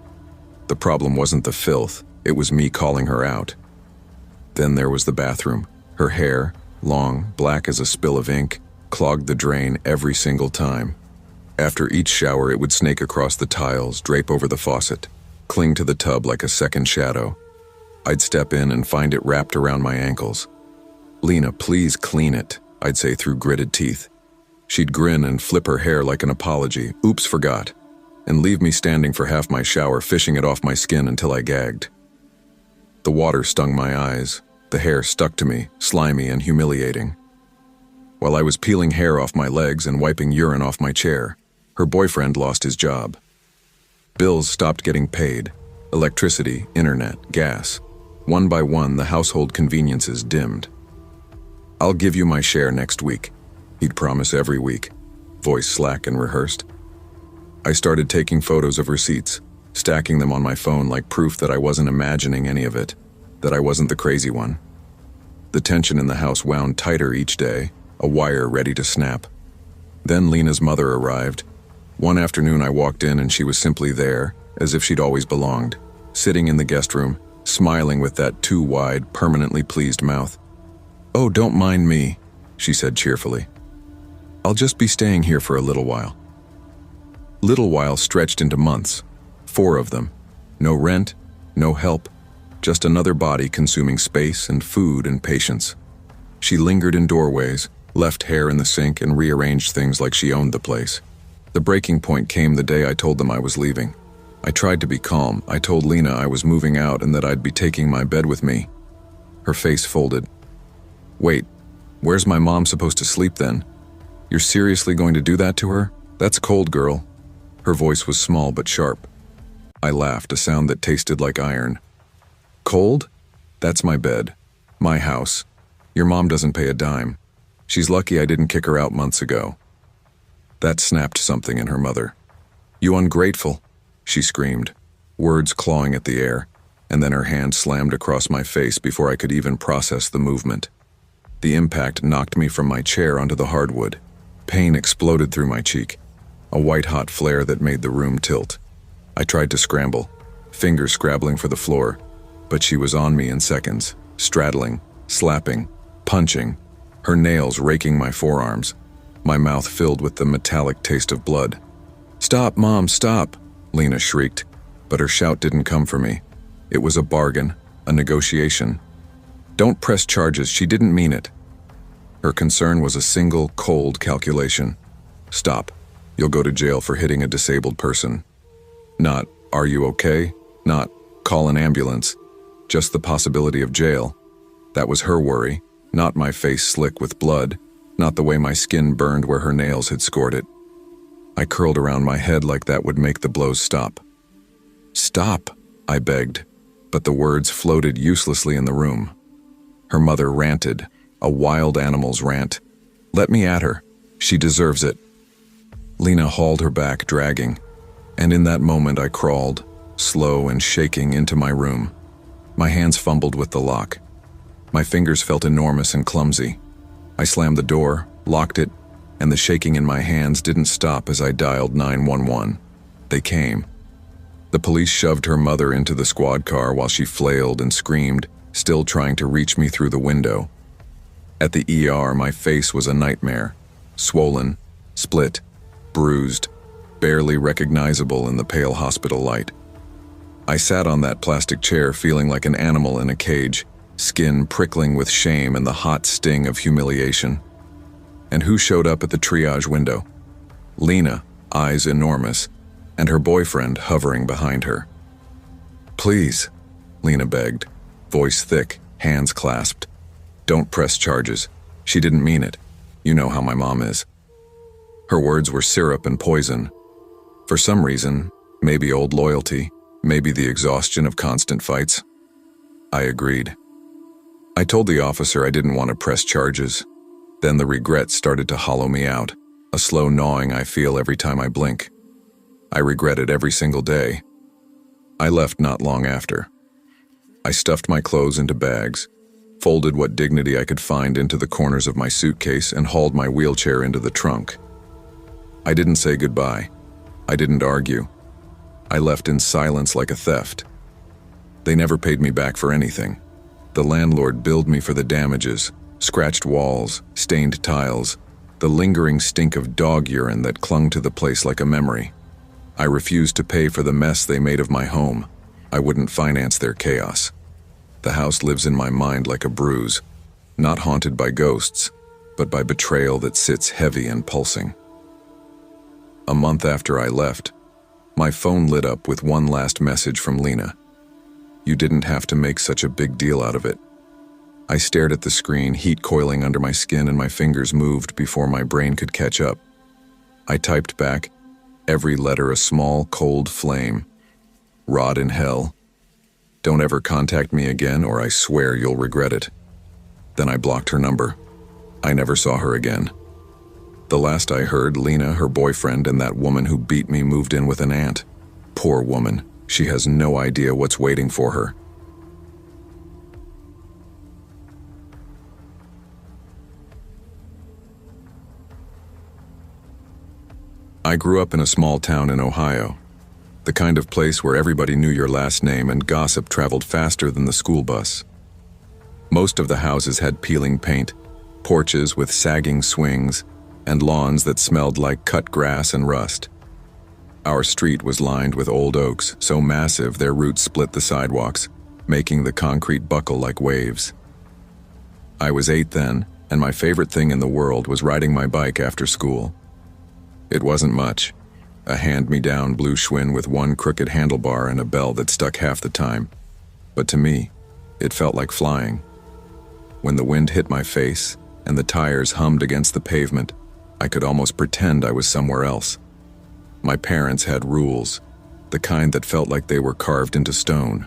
The problem wasn't the filth, it was me calling her out. Then there was the bathroom. Her hair, long, black as a spill of ink, clogged the drain every single time. After each shower, it would snake across the tiles, drape over the faucet, cling to the tub like a second shadow. I'd step in and find it wrapped around my ankles. "Lena, please clean it," I'd say through gritted teeth. She'd grin and flip her hair like an apology, "Oops, forgot," and leave me standing for half my shower, fishing it off my skin until I gagged. The water stung my eyes. The hair stuck to me, slimy and humiliating. While I was peeling hair off my legs and wiping urine off my chair, her boyfriend lost his job. Bills stopped getting paid. Electricity, internet, gas. One by one, the household conveniences dimmed. "I'll give you my share next week," he'd promise every week, voice slack and rehearsed. I started taking photos of receipts, stacking them on my phone like proof that I wasn't imagining any of it, that I wasn't the crazy one. The tension in the house wound tighter each day, a wire ready to snap. Then Lena's mother arrived. One afternoon I walked in and she was simply there, as if she'd always belonged, sitting in the guest room, smiling with that too wide, permanently pleased mouth. "Oh, don't mind me," she said cheerfully. "I'll just be staying here for a little while." Little while stretched into months, 4 of them. No rent, no help, just another body consuming space and food and patience. She lingered in doorways, left hair in the sink, and rearranged things like she owned the place. The breaking point came the day I told them I was leaving. I tried to be calm. I told Lena I was moving out and that I'd be taking my bed with me. Her face folded. "Wait, where's my mom supposed to sleep then? You're seriously going to do that to her? That's cold, girl." Her voice was small but sharp. I laughed, a sound that tasted like iron. "Cold? That's my bed. My house. Your mom doesn't pay a dime. She's lucky I didn't kick her out months ago." That snapped something in her mother. "You ungrateful," she screamed, words clawing at the air, and then her hand slammed across my face before I could even process the movement. The impact knocked me from my chair onto the hardwood. Pain exploded through my cheek, a white-hot flare that made the room tilt. I tried to scramble, fingers scrabbling for the floor, but she was on me in seconds, straddling, slapping, punching, her nails raking my forearms, my mouth filled with the metallic taste of blood. "Stop, Mom, stop!" Lena shrieked, but her shout didn't come for me. It was a bargain, a negotiation. "Don't press charges, she didn't mean it." Her concern was a single, cold calculation. "Stop. You'll go to jail for hitting a disabled person." Not, "Are you okay?" Not, "Call an ambulance." Just the possibility of jail. That was her worry, not my face slick with blood, not the way my skin burned where her nails had scored it. I curled around my head like that would make the blows stop. "Stop," I begged, but the words floated uselessly in the room. Her mother ranted, a wild animal's rant. "Let me at her. She deserves it." Lena hauled her back, dragging, and in that moment I crawled, slow and shaking, into my room. My hands fumbled with the lock. My fingers felt enormous and clumsy. I slammed the door, locked it, and the shaking in my hands didn't stop as I dialed 911. They came. The police shoved her mother into the squad car while she flailed and screamed, still trying to reach me through the window. At the ER, my face was a nightmare, swollen, split, bruised, barely recognizable in the pale hospital light. I sat on that plastic chair feeling like an animal in a cage, skin prickling with shame and the hot sting of humiliation. And who showed up at the triage window? Lena, eyes enormous, and her boyfriend hovering behind her. "Please," Lena begged, voice thick, hands clasped. "Don't press charges. She didn't mean it. You know how my mom is." Her words were syrup and poison. For some reason, maybe old loyalty, maybe the exhaustion of constant fights, I agreed. I told the officer I didn't want to press charges. Then the regret started to hollow me out, a slow gnawing I feel every time I blink. I regret it every single day. I left not long after. I stuffed my clothes into bags, folded what dignity I could find into the corners of my suitcase, and hauled my wheelchair into the trunk. I didn't say goodbye. I didn't argue. I left in silence like a theft. They never paid me back for anything. The landlord billed me for the damages, scratched walls, stained tiles, the lingering stink of dog urine that clung to the place like a memory. I refused to pay for the mess they made of my home. I wouldn't finance their chaos. The house lives in my mind like a bruise, not haunted by ghosts, but by betrayal that sits heavy and pulsing. A month after I left, my phone lit up with one last message from Lena. "You didn't have to make such a big deal out of it." I stared at the screen, heat coiling under my skin, and my fingers moved before my brain could catch up. I typed back, every letter a small, cold flame. "Rot in hell. Don't ever contact me again, or I swear you'll regret it." Then I blocked her number. I never saw her again. The last I heard, Lena, her boyfriend, and that woman who beat me moved in with an aunt. Poor woman. She has no idea what's waiting for her. I grew up in a small town in Ohio, the kind of place where everybody knew your last name and gossip traveled faster than the school bus. Most of the houses had peeling paint, porches with sagging swings, and lawns that smelled like cut grass and rust. Our street was lined with old oaks, so massive their roots split the sidewalks, making the concrete buckle like waves. I was 8 then, and my favorite thing in the world was riding my bike after school. It wasn't much, a hand-me-down blue Schwinn with one crooked handlebar and a bell that stuck half the time. But to me, it felt like flying. When the wind hit my face and the tires hummed against the pavement, I could almost pretend I was somewhere else. My parents had rules, the kind that felt like they were carved into stone.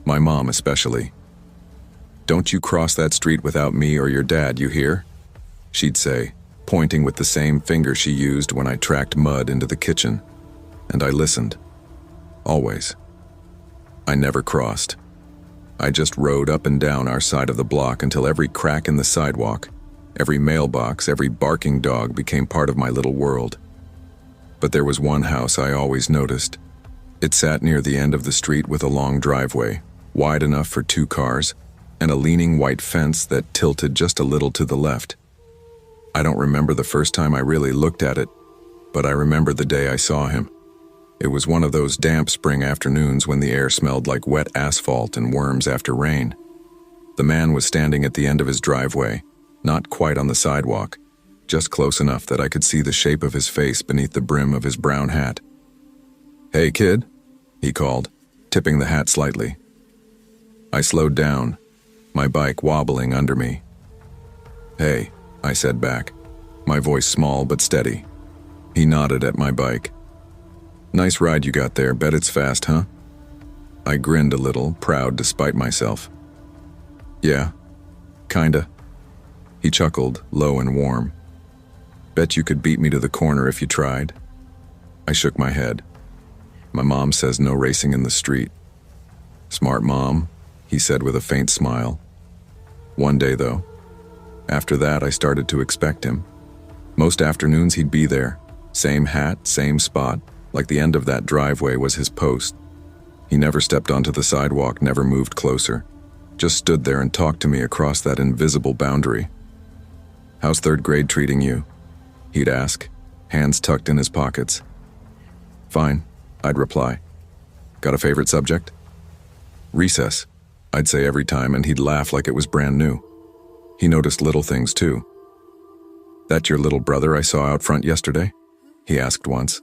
My mom especially. "Don't you cross that street without me or your dad, you hear?" she'd say, pointing with the same finger she used when I tracked mud into the kitchen. And I listened. Always. I never crossed. I just rode up and down our side of the block until every crack in the sidewalk, every mailbox, every barking dog became part of my little world. But there was one house I always noticed. It sat near the end of the street with a long driveway, wide enough for 2 cars, and a leaning white fence that tilted just a little to the left. I don't remember the first time I really looked at it, but I remember the day I saw him. It was one of those damp spring afternoons when the air smelled like wet asphalt and worms after rain. The man was standing at the end of his driveway, not quite on the sidewalk, just close enough that I could see the shape of his face beneath the brim of his brown hat. "Hey, kid," he called, tipping the hat slightly. I slowed down, my bike wobbling under me. "Hey," I said back, my voice small but steady. He nodded at my bike. "Nice ride you got there, bet it's fast, huh?" I grinned a little, proud despite myself. "Yeah, kinda." He chuckled, low and warm. "Bet you could beat me to the corner if you tried." I shook my head. "My mom says no racing in the street." "Smart mom," he said with a faint smile. One day, though. After that, I started to expect him. Most afternoons he'd be there, same hat, same spot, like the end of that driveway was his post. He never stepped onto the sidewalk, never moved closer, just stood there and talked to me across that invisible boundary. "How's 3rd grade treating you?" he'd ask, hands tucked in his pockets. "Fine," I'd reply. "Got a favorite subject?" "Recess," I'd say every time, and he'd laugh like it was brand new. He noticed little things too. "That your little brother I saw out front yesterday?" he asked once.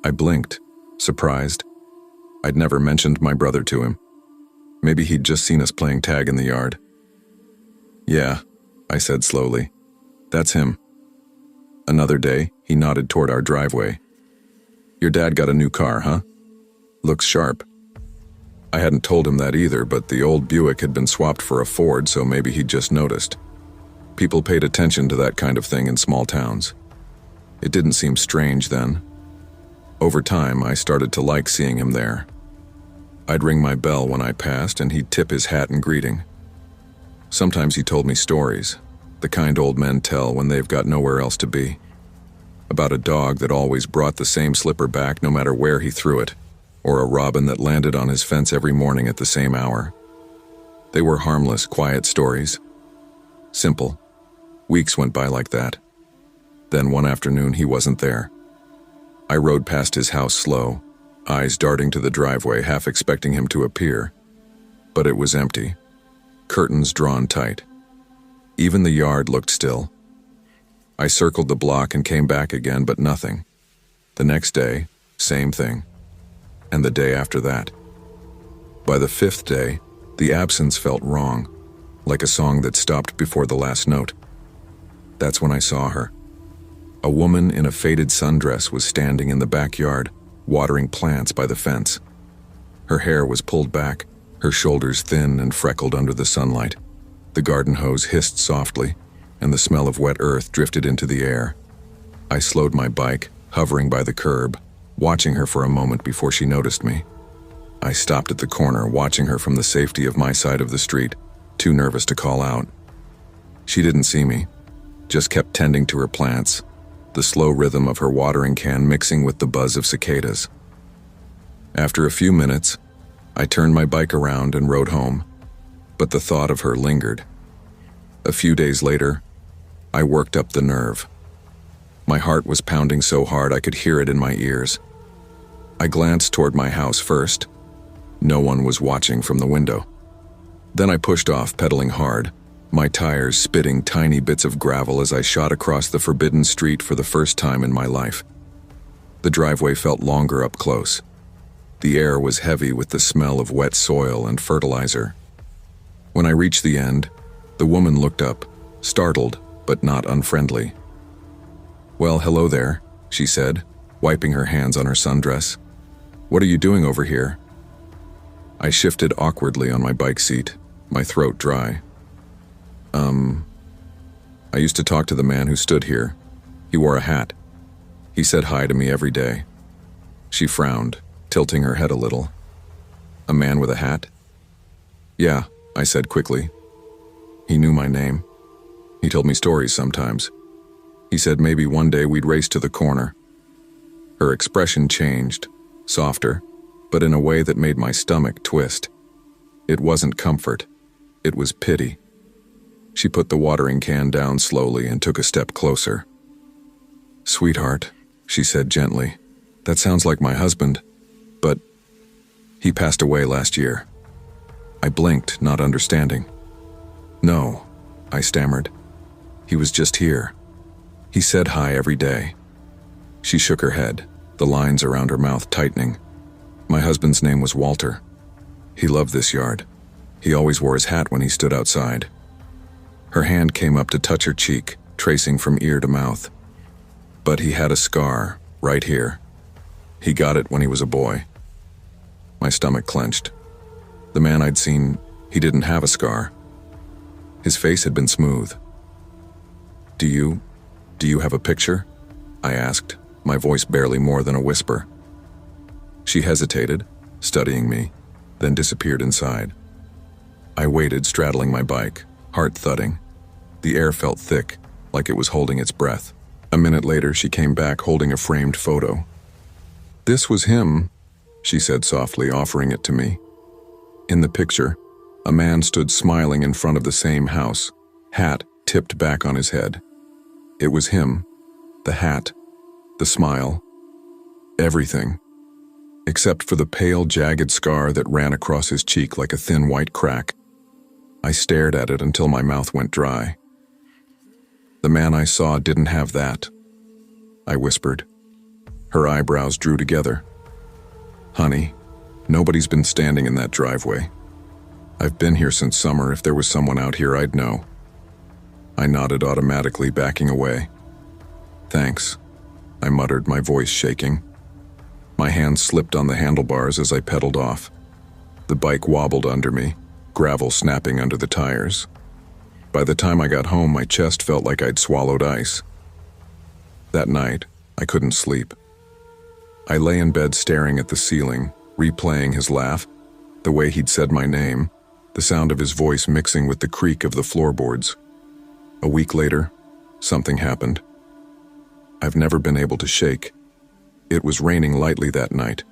I blinked, surprised. I'd never mentioned my brother to him. Maybe he'd just seen us playing tag in the yard. "Yeah," I said slowly. "That's him." Another day, he nodded toward our driveway. "Your dad got a new car, huh? Looks sharp." I hadn't told him that either, but the old Buick had been swapped for a Ford, so maybe he'd just noticed. People paid attention to that kind of thing in small towns. It didn't seem strange then. Over time, I started to like seeing him there. I'd ring my bell when I passed, and he'd tip his hat in greeting. Sometimes he told me stories, the kind old men tell when they've got nowhere else to be. About a dog that always brought the same slipper back no matter where he threw it, or a robin that landed on his fence every morning at the same hour. They were harmless, quiet stories. Simple. Weeks went by like that. Then one afternoon he wasn't there. I rode past his house slow, eyes darting to the driveway, half expecting him to appear. But it was empty. Curtains drawn tight. Even the yard looked still. I circled the block and came back again, but nothing. The next day, same thing. And the day after that. By the fifth day, the absence felt wrong, like a song that stopped before the last note. That's when I saw her. A woman in a faded sundress was standing in the backyard, watering plants by the fence. Her hair was pulled back, her shoulders thin and freckled under the sunlight. The garden hose hissed softly, and the smell of wet earth drifted into the air. I slowed my bike, hovering by the curb, watching her for a moment before she noticed me. I stopped at the corner, watching her from the safety of my side of the street, too nervous to call out. She didn't see me, just kept tending to her plants, the slow rhythm of her watering can mixing with the buzz of cicadas. After a few minutes, I turned my bike around and rode home, but the thought of her lingered. A few days later, I worked up the nerve. My heart was pounding so hard I could hear it in my ears. I glanced toward my house first. No one was watching from the window. Then I pushed off, pedaling hard, my tires spitting tiny bits of gravel as I shot across the forbidden street for the first time in my life. The driveway felt longer up close. The air was heavy with the smell of wet soil and fertilizer. When I reached the end, the woman looked up, startled but not unfriendly. "Well, hello there," she said, wiping her hands on her sundress. "What are you doing over here?" I shifted awkwardly on my bike seat, my throat dry. I used to talk to the man who stood here. He wore a hat. He said hi to me every day." She frowned, tilting her head a little. "A man with a hat?" "Yeah," I said quickly. "He knew my name. He told me stories sometimes. He said maybe one day we'd race to the corner." Her expression changed, softer, but in a way that made my stomach twist. It wasn't comfort. It was pity. She put the watering can down slowly and took a step closer. "Sweetheart," she said gently, "that sounds like my husband, but he passed away last year." I blinked, not understanding. "No," I stammered. "He was just here. He said hi every day." She shook her head, the lines around her mouth tightening. "My husband's name was Walter. He loved this yard. He always wore his hat when he stood outside." Her hand came up to touch her cheek, tracing from ear to mouth. "But he had a scar, right here. He got it when he was a boy." My stomach clenched. The man I'd seen, he didn't have a scar. His face had been smooth. Do you have a picture?" I asked, my voice barely more than a whisper. She hesitated, studying me, then disappeared inside. I waited, straddling my bike, heart thudding. The air felt thick, like it was holding its breath. A minute later, she came back holding a framed photo. "This was him," she said softly, offering it to me. In the picture, a man stood smiling in front of the same house, hat tipped back on his head. It was him, the hat, the smile, everything. except for the pale, jagged scar that ran across his cheek like a thin white crack. I stared at it until my mouth went dry. The man I saw didn't have that, I whispered. Her eyebrows drew together. Honey, nobody's been standing in that driveway. I've been here since summer. If there was someone out here, I'd know. I nodded automatically, backing away. Thanks, I muttered, my voice shaking. My hand slipped on the handlebars as I pedaled off. The bike wobbled under me, gravel snapping under the tires. By the time I got home, my chest felt like I'd swallowed ice. That night, I couldn't sleep. I lay in bed staring at the ceiling, replaying his laugh, the way he'd said my name, the sound of his voice mixing with the creak of the floorboards. A week later, something happened. I've never been able to shake. It was raining lightly that night,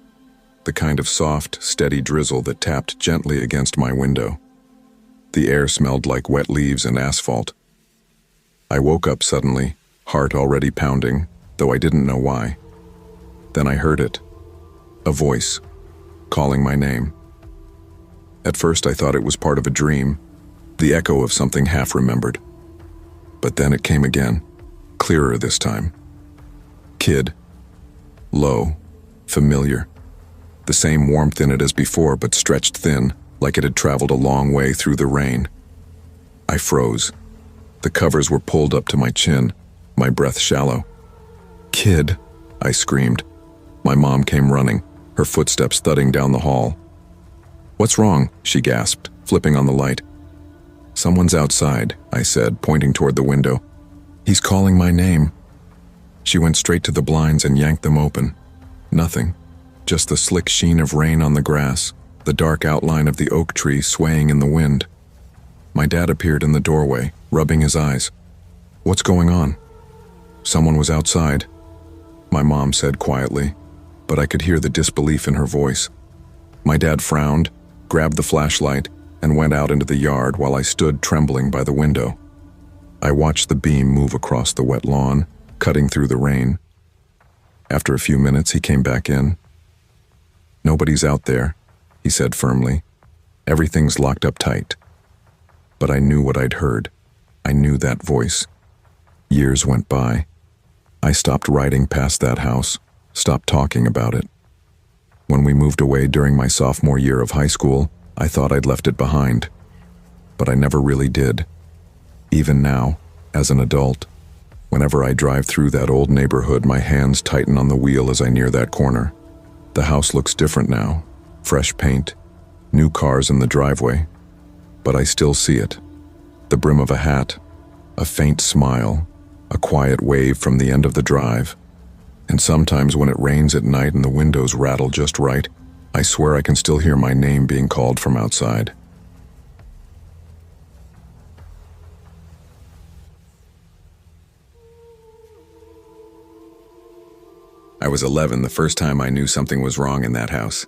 the kind of soft, steady drizzle that tapped gently against my window. The air smelled like wet leaves and asphalt. I woke up suddenly, heart already pounding, though I didn't know why. Then I heard it. A voice, calling my name. At first I thought it was part of a dream, the echo of something half-remembered. But then it came again, clearer this time. Kid. Low, familiar. The same warmth in it as before, but stretched thin, like it had traveled a long way through the rain. I froze. The covers were pulled up to my chin, my breath shallow. Kid, I screamed. My mom came running, her footsteps thudding down the hall. What's wrong? She gasped, flipping on the light. Someone's outside, I said, pointing toward the window. He's calling my name. She went straight to the blinds and yanked them open. Nothing, just the slick sheen of rain on the grass, the dark outline of the oak tree swaying in the wind. My dad appeared in the doorway, rubbing his eyes. What's going on? Someone was outside, my mom said quietly, but I could hear the disbelief in her voice. My dad frowned, grabbed the flashlight, and went out into the yard while I stood trembling by the window. I watched the beam move across the wet lawn, cutting through the rain. After a few minutes, he came back in. Nobody's out there, he said firmly. Everything's locked up tight. But I knew what I'd heard. I knew that voice. Years went by. I stopped riding past that house, stopped talking about it. When we moved away during my sophomore year of high school, I thought I'd left it behind. But I never really did. Even now, as an adult, whenever I drive through that old neighborhood, my hands tighten on the wheel as I near that corner. The house looks different now. Fresh paint, new cars in the driveway. But I still see it. The brim of a hat, a faint smile, a quiet wave from the end of the drive. And sometimes when it rains at night and the windows rattle just right, I swear I can still hear my name being called from outside. I was 11 the first time I knew something was wrong in that house.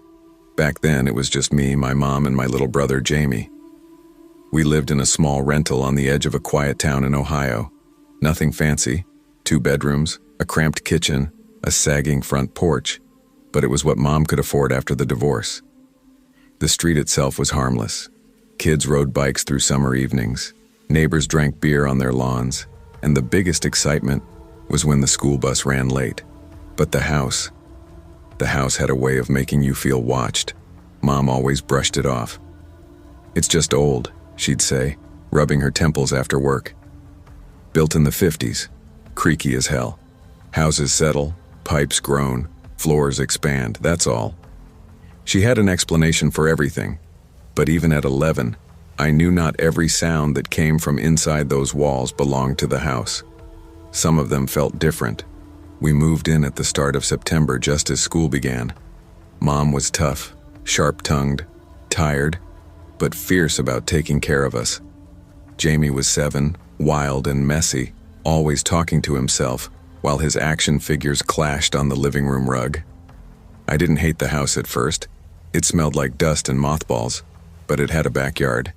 Back then, it was just me, my mom, and my little brother, Jamie. We lived in a small rental on the edge of a quiet town in Ohio. Nothing fancy, 2 bedrooms, a cramped kitchen, a sagging front porch, but it was what Mom could afford after the divorce. The street itself was harmless. Kids rode bikes through summer evenings, neighbors drank beer on their lawns, and the biggest excitement was when the school bus ran late. But the house had a way of making you feel watched. Mom always brushed it off. It's just old, she'd say, rubbing her temples after work. Built in the 50s, creaky as hell. Houses settle, pipes groan, floors expand, that's all. She had an explanation for everything, but even at 11, I knew not every sound that came from inside those walls belonged to the house. Some of them felt different. We moved in at the start of September just as school began. Mom was tough, sharp-tongued, tired, but fierce about taking care of us. Jamie was 7, wild and messy, always talking to himself, while his action figures clashed on the living room rug. I didn't hate the house at first. It smelled like dust and mothballs, but it had a backyard,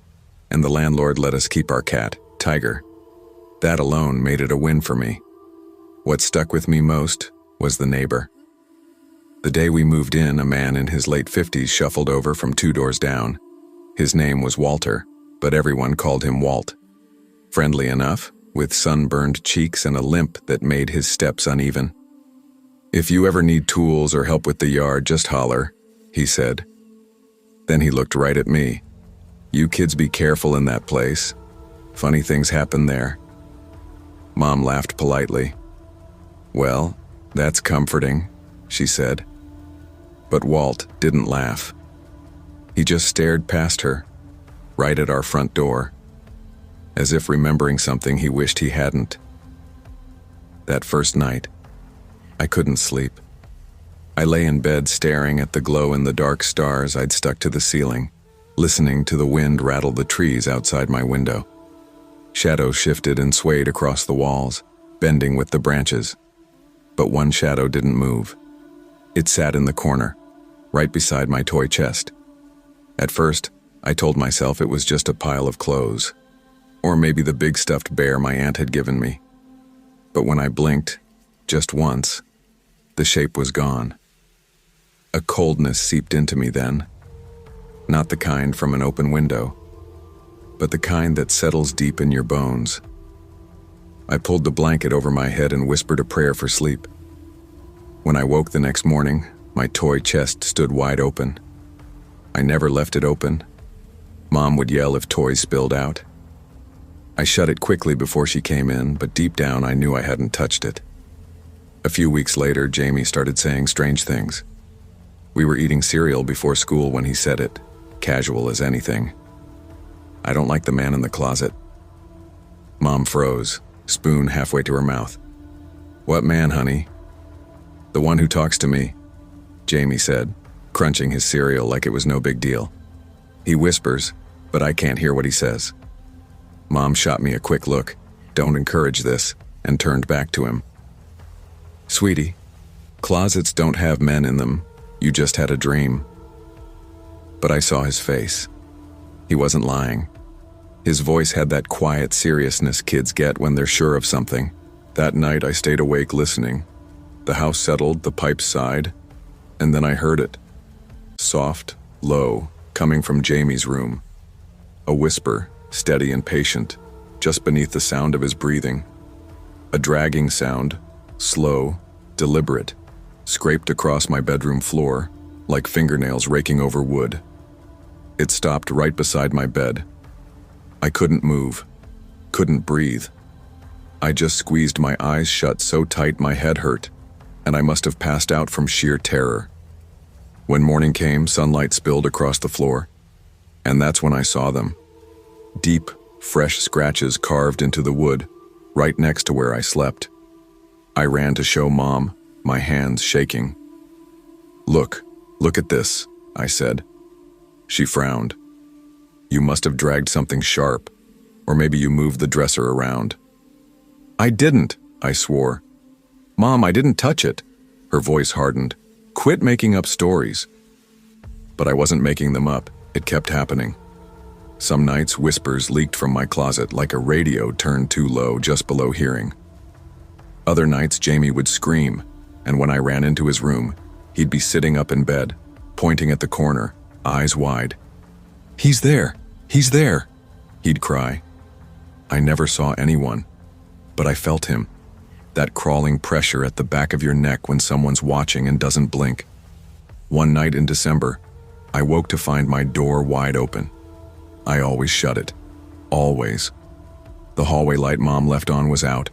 and the landlord let us keep our cat, Tiger. That alone made it a win for me. What stuck with me most was the neighbor. The day we moved in, a man in his late 50s shuffled over from 2 doors down. His name was Walter, but everyone called him Walt. Friendly enough, with sunburned cheeks and a limp that made his steps uneven. "If you ever need tools or help with the yard, just holler," he said. Then he looked right at me. "You kids be careful in that place. Funny things happen there." Mom laughed politely. "Well, that's comforting," she said. But Walt didn't laugh. He just stared past her, right at our front door, as if remembering something he wished he hadn't. That first night, I couldn't sleep. I lay in bed staring at the glow-in-the-dark stars I'd stuck to the ceiling, listening to the wind rattle the trees outside my window. Shadows shifted and swayed across the walls, bending with the branches. But one shadow didn't move. It sat in the corner, right beside my toy chest. At first, I told myself it was just a pile of clothes, or maybe the big stuffed bear my aunt had given me. But when I blinked, just once, the shape was gone. A coldness seeped into me then, not the kind from an open window, but the kind that settles deep in your bones. I pulled the blanket over my head and whispered a prayer for sleep. When I woke the next morning, my toy chest stood wide open. I never left it open. Mom would yell if toys spilled out. I shut it quickly before she came in, but deep down I knew I hadn't touched it. A few weeks later, Jamie started saying strange things. We were eating cereal before school when he said it, casual as anything. "I don't like the man in the closet." Mom froze, spoon halfway to her mouth. "What man, honey?" "The one who talks to me," Jamie said, crunching his cereal like it was no big deal. "He whispers, but I can't hear what he says." Mom shot me a quick look, "Don't encourage this," and turned back to him. "Sweetie, closets don't have men in them. You just had a dream." But I saw his face. He wasn't lying. His voice had that quiet seriousness kids get when they're sure of something. That night I stayed awake listening. The house settled, the pipes sighed, and then I heard it. Soft, low, coming from Jamie's room. A whisper, steady and patient, just beneath the sound of his breathing. A dragging sound, slow, deliberate, scraped across my bedroom floor, like fingernails raking over wood. It stopped right beside my bed. I couldn't move, couldn't breathe. I just squeezed my eyes shut so tight my head hurt, and I must have passed out from sheer terror. When morning came, sunlight spilled across the floor, and that's when I saw them. Deep, fresh scratches carved into the wood, right next to where I slept. I ran to show Mom, my hands shaking. Look at this," I said. She frowned. "You must have dragged something sharp, or maybe you moved the dresser around." "I didn't," I swore. "Mom, I didn't touch it." Her voice hardened. "Quit making up stories." But I wasn't making them up. It kept happening. Some nights, whispers leaked from my closet like a radio turned too low just below hearing. Other nights, Jamie would scream, and when I ran into his room, he'd be sitting up in bed, pointing at the corner, eyes wide. "He's there! He's there!" he'd cry. I never saw anyone, but I felt him. That crawling pressure at the back of your neck when someone's watching and doesn't blink. One night in December, I woke to find my door wide open. I always shut it. Always. The hallway light Mom left on was out.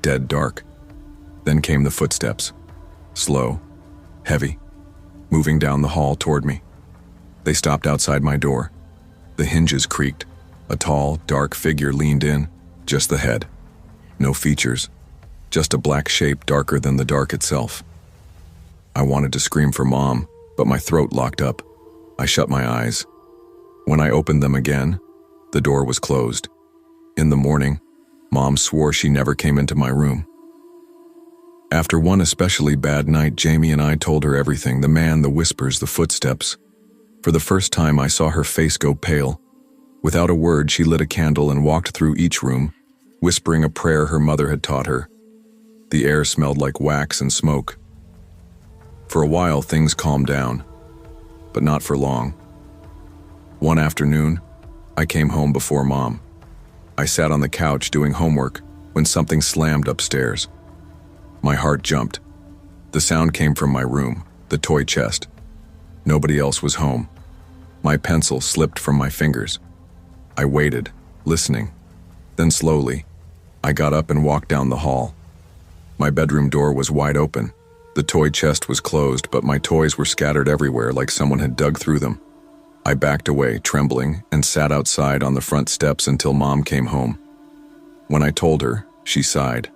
Dead dark. Then came the footsteps. Slow. Heavy. Moving down the hall toward me. They stopped outside my door. The hinges creaked. A tall, dark figure leaned in. Just the head. No features. Just a black shape darker than the dark itself. I wanted to scream for Mom, but my throat locked up. I shut my eyes. When I opened them again, the door was closed. In the morning, Mom swore she never came into my room. After one especially bad night, Jamie and I told her everything, the man, the whispers, the footsteps. For the first time, I saw her face go pale. Without a word, she lit a candle and walked through each room, whispering a prayer her mother had taught her. The air smelled like wax and smoke. For a while, things calmed down, but not for long. One afternoon, I came home before Mom. I sat on the couch doing homework when something slammed upstairs. My heart jumped. The sound came from my room, the toy chest. Nobody else was home. My pencil slipped from my fingers. I waited, listening. Then slowly, I got up and walked down the hall. My bedroom door was wide open. The toy chest was closed, but my toys were scattered everywhere like someone had dug through them. I backed away, trembling, and sat outside on the front steps until Mom came home. When I told her, she sighed.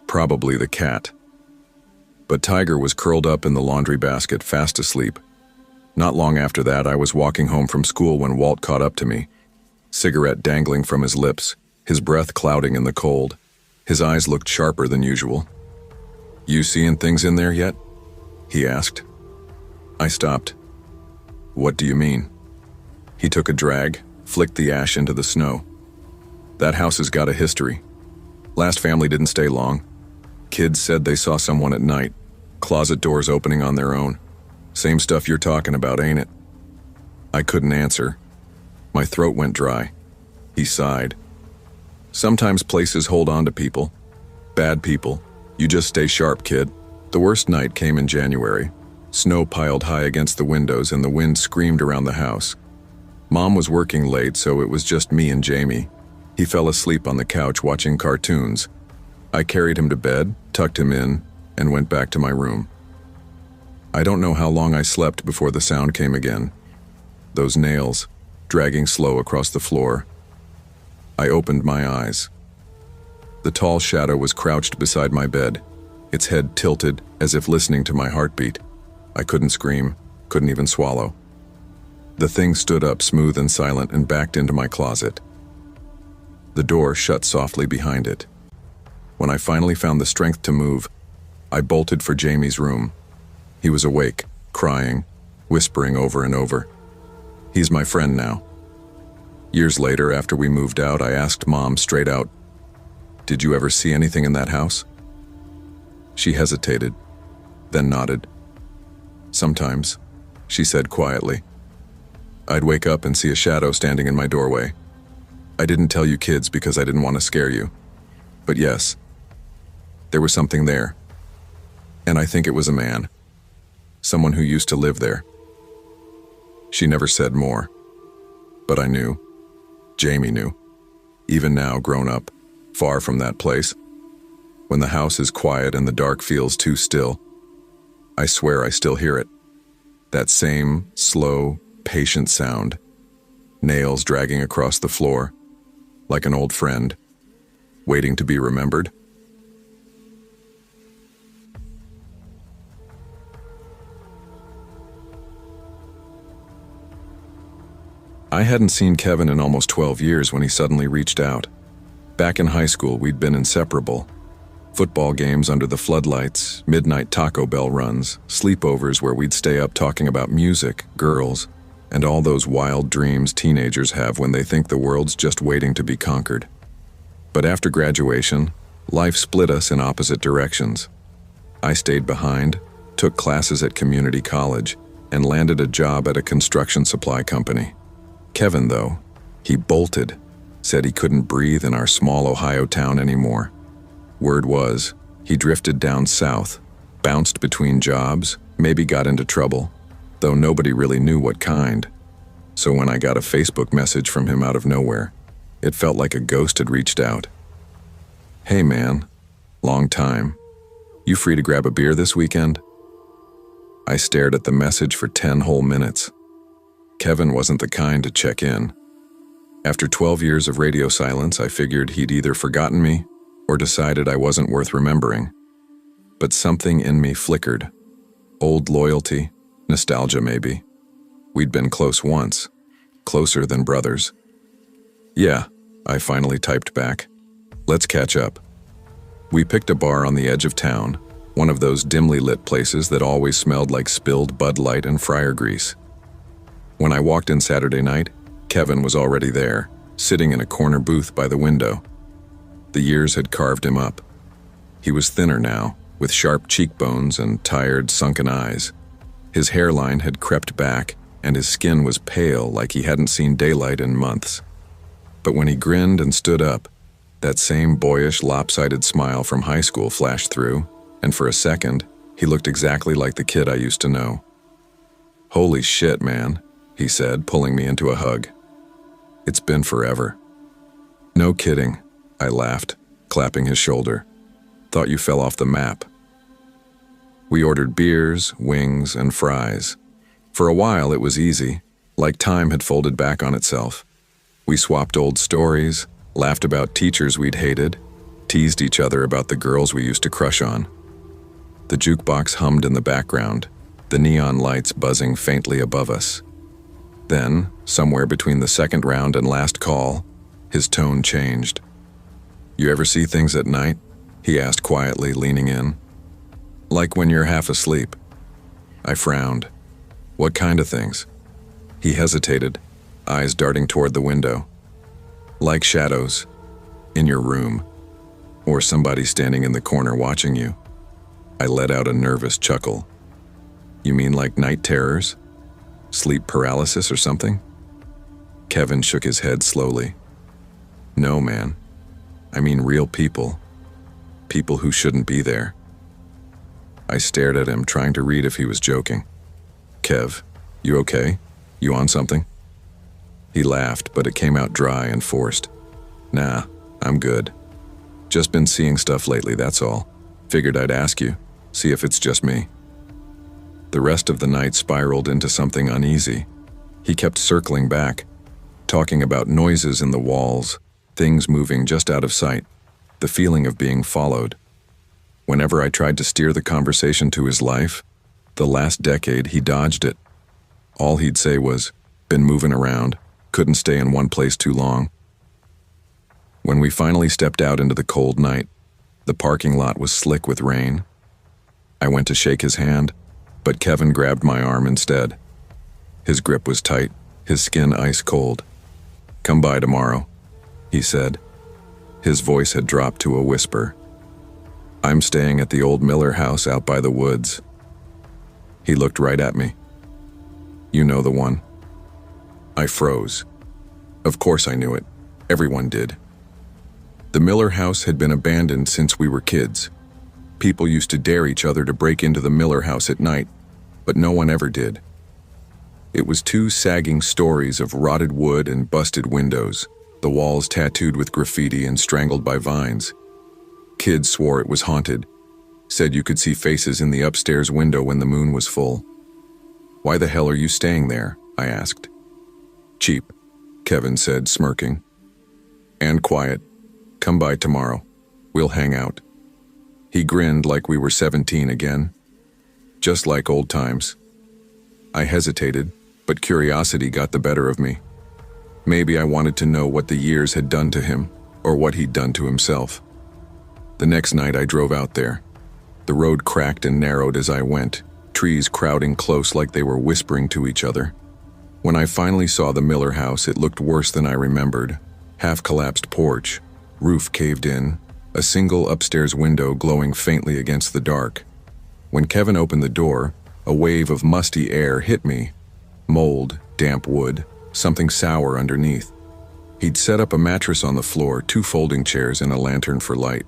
Probably the cat. But Tiger was curled up in the laundry basket, fast asleep. Not long after that, I was walking home from school when Walt caught up to me, cigarette dangling from his lips, his breath clouding in the cold. His eyes looked sharper than usual. "You seeing things in there yet?" he asked. I stopped. "What do you mean?" He took a drag, flicked the ash into the snow. "That house has got a history. Last family didn't stay long. Kids said they saw someone at night, closet doors opening on their own. Same stuff you're talking about, ain't it?" I couldn't answer. My throat went dry. He sighed. "Sometimes places hold on to people. Bad people. You just stay sharp, kid." The worst night came in January. Snow piled high against the windows and the wind screamed around the house. Mom was working late, so it was just me and Jamie. He fell asleep on the couch watching cartoons. I carried him to bed, tucked him in, and went back to my room. I don't know how long I slept before the sound came again. Those nails, dragging slow across the floor. I opened my eyes. The tall shadow was crouched beside my bed, its head tilted as if listening to my heartbeat. I couldn't scream, couldn't even swallow. The thing stood up smooth and silent and backed into my closet. The door shut softly behind it. When I finally found the strength to move, I bolted for Jamie's room. He was awake, crying, whispering over and over. He's my friend now. Years later, after we moved out, I asked Mom straight out, "Did you ever see anything in that house?" She hesitated, then nodded. "Sometimes," she said quietly. "I'd wake up and see a shadow standing in my doorway. I didn't tell you kids because I didn't want to scare you. But yes, there was something there. And I think it was a man. Someone who used to live there." She never said more. But I knew. Jamie knew. Even now, grown up, far from that place. When the house is quiet and the dark feels too still, I swear I still hear it. That same, slow, patient sound. Nails dragging across the floor, like an old friend, waiting to be remembered. I hadn't seen Kevin in almost 12 years when he suddenly reached out. Back in high school, we'd been inseparable. Football games under the floodlights, midnight Taco Bell runs, sleepovers where we'd stay up talking about music, girls, and all those wild dreams teenagers have when they think the world's just waiting to be conquered. But after graduation, life split us in opposite directions. I stayed behind, took classes at community college, and landed a job at a construction supply company. Kevin, though, he bolted, said he couldn't breathe in our small Ohio town anymore. Word was, he drifted down south, bounced between jobs, maybe got into trouble, though nobody really knew what kind. So when I got a Facebook message from him out of nowhere, it felt like a ghost had reached out. "Hey man, long time. You free to grab a beer this weekend?" I stared at the message for 10 whole minutes. Kevin wasn't the kind to check in. After 12 years of radio silence, I figured he'd either forgotten me or decided I wasn't worth remembering. But something in me flickered. Old loyalty, nostalgia maybe. We'd been close once, closer than brothers. "Yeah," I finally typed back. "Let's catch up." We picked a bar on the edge of town, one of those dimly lit places that always smelled like spilled Bud Light and fryer grease. When I walked in Saturday night, Kevin was already there, sitting in a corner booth by the window. The years had carved him up. He was thinner now, with sharp cheekbones and tired, sunken eyes. His hairline had crept back, and his skin was pale like he hadn't seen daylight in months. But when he grinned and stood up, that same boyish, lopsided smile from high school flashed through, and for a second, he looked exactly like the kid I used to know. "Holy shit, man," he said, pulling me into a hug. "It's been forever." "No kidding," I laughed, clapping his shoulder. "Thought you fell off the map." We ordered beers, wings, and fries. For a while it was easy, like time had folded back on itself. We swapped old stories, laughed about teachers we'd hated, teased each other about the girls we used to crush on. The jukebox hummed in the background, the neon lights buzzing faintly above us. Then, somewhere between the second round and last call, his tone changed. "You ever see things at night?" he asked quietly, leaning in. "Like when you're half asleep." I frowned. "What kind of things?" He hesitated, eyes darting toward the window. "Like shadows. In your room. Or somebody standing in the corner watching you." I let out a nervous chuckle. "You mean like night terrors? Sleep paralysis or something?" Kevin shook his head slowly. "No, man. I mean real people. People who shouldn't be there." I stared at him, trying to read if he was joking. "Kev, you okay? You on something?" He laughed, but it came out dry and forced. "Nah, I'm good. Just been seeing stuff lately, that's all. Figured I'd ask you, see if it's just me." The rest of the night spiraled into something uneasy. He kept circling back, talking about noises in the walls, things moving just out of sight, the feeling of being followed. Whenever I tried to steer the conversation to his life, the last decade, he dodged it. All he'd say was, "Been moving around, couldn't stay in one place too long." When we finally stepped out into the cold night, the parking lot was slick with rain. I went to shake his hand, but Kevin grabbed my arm instead. His grip was tight, his skin ice cold. "Come by tomorrow," he said. His voice had dropped to a whisper. "I'm staying at the old Miller house out by the woods." He looked right at me. "You know the one." I froze. Of course I knew it. Everyone did. The Miller house had been abandoned since we were kids. People used to dare each other to break into the Miller house at night, but no one ever did. It was two sagging stories of rotted wood and busted windows, the walls tattooed with graffiti and strangled by vines. Kids swore it was haunted, said you could see faces in the upstairs window when the moon was full. "Why the hell are you staying there?" I asked. "Cheap," Kevin said, smirking. "And quiet. Come by tomorrow. We'll hang out." He grinned like we were 17 again. Just like old times. I hesitated, but curiosity got the better of me. Maybe I wanted to know what the years had done to him, or what he'd done to himself. The next night I drove out there. The road cracked and narrowed as I went, trees crowding close like they were whispering to each other. When I finally saw the Miller house, it looked worse than I remembered. Half-collapsed porch, roof caved in, a single upstairs window glowing faintly against the dark. When Kevin opened the door, a wave of musty air hit me. Mold, damp wood, something sour underneath. He'd set up a mattress on the floor, 2 folding chairs and a lantern for light.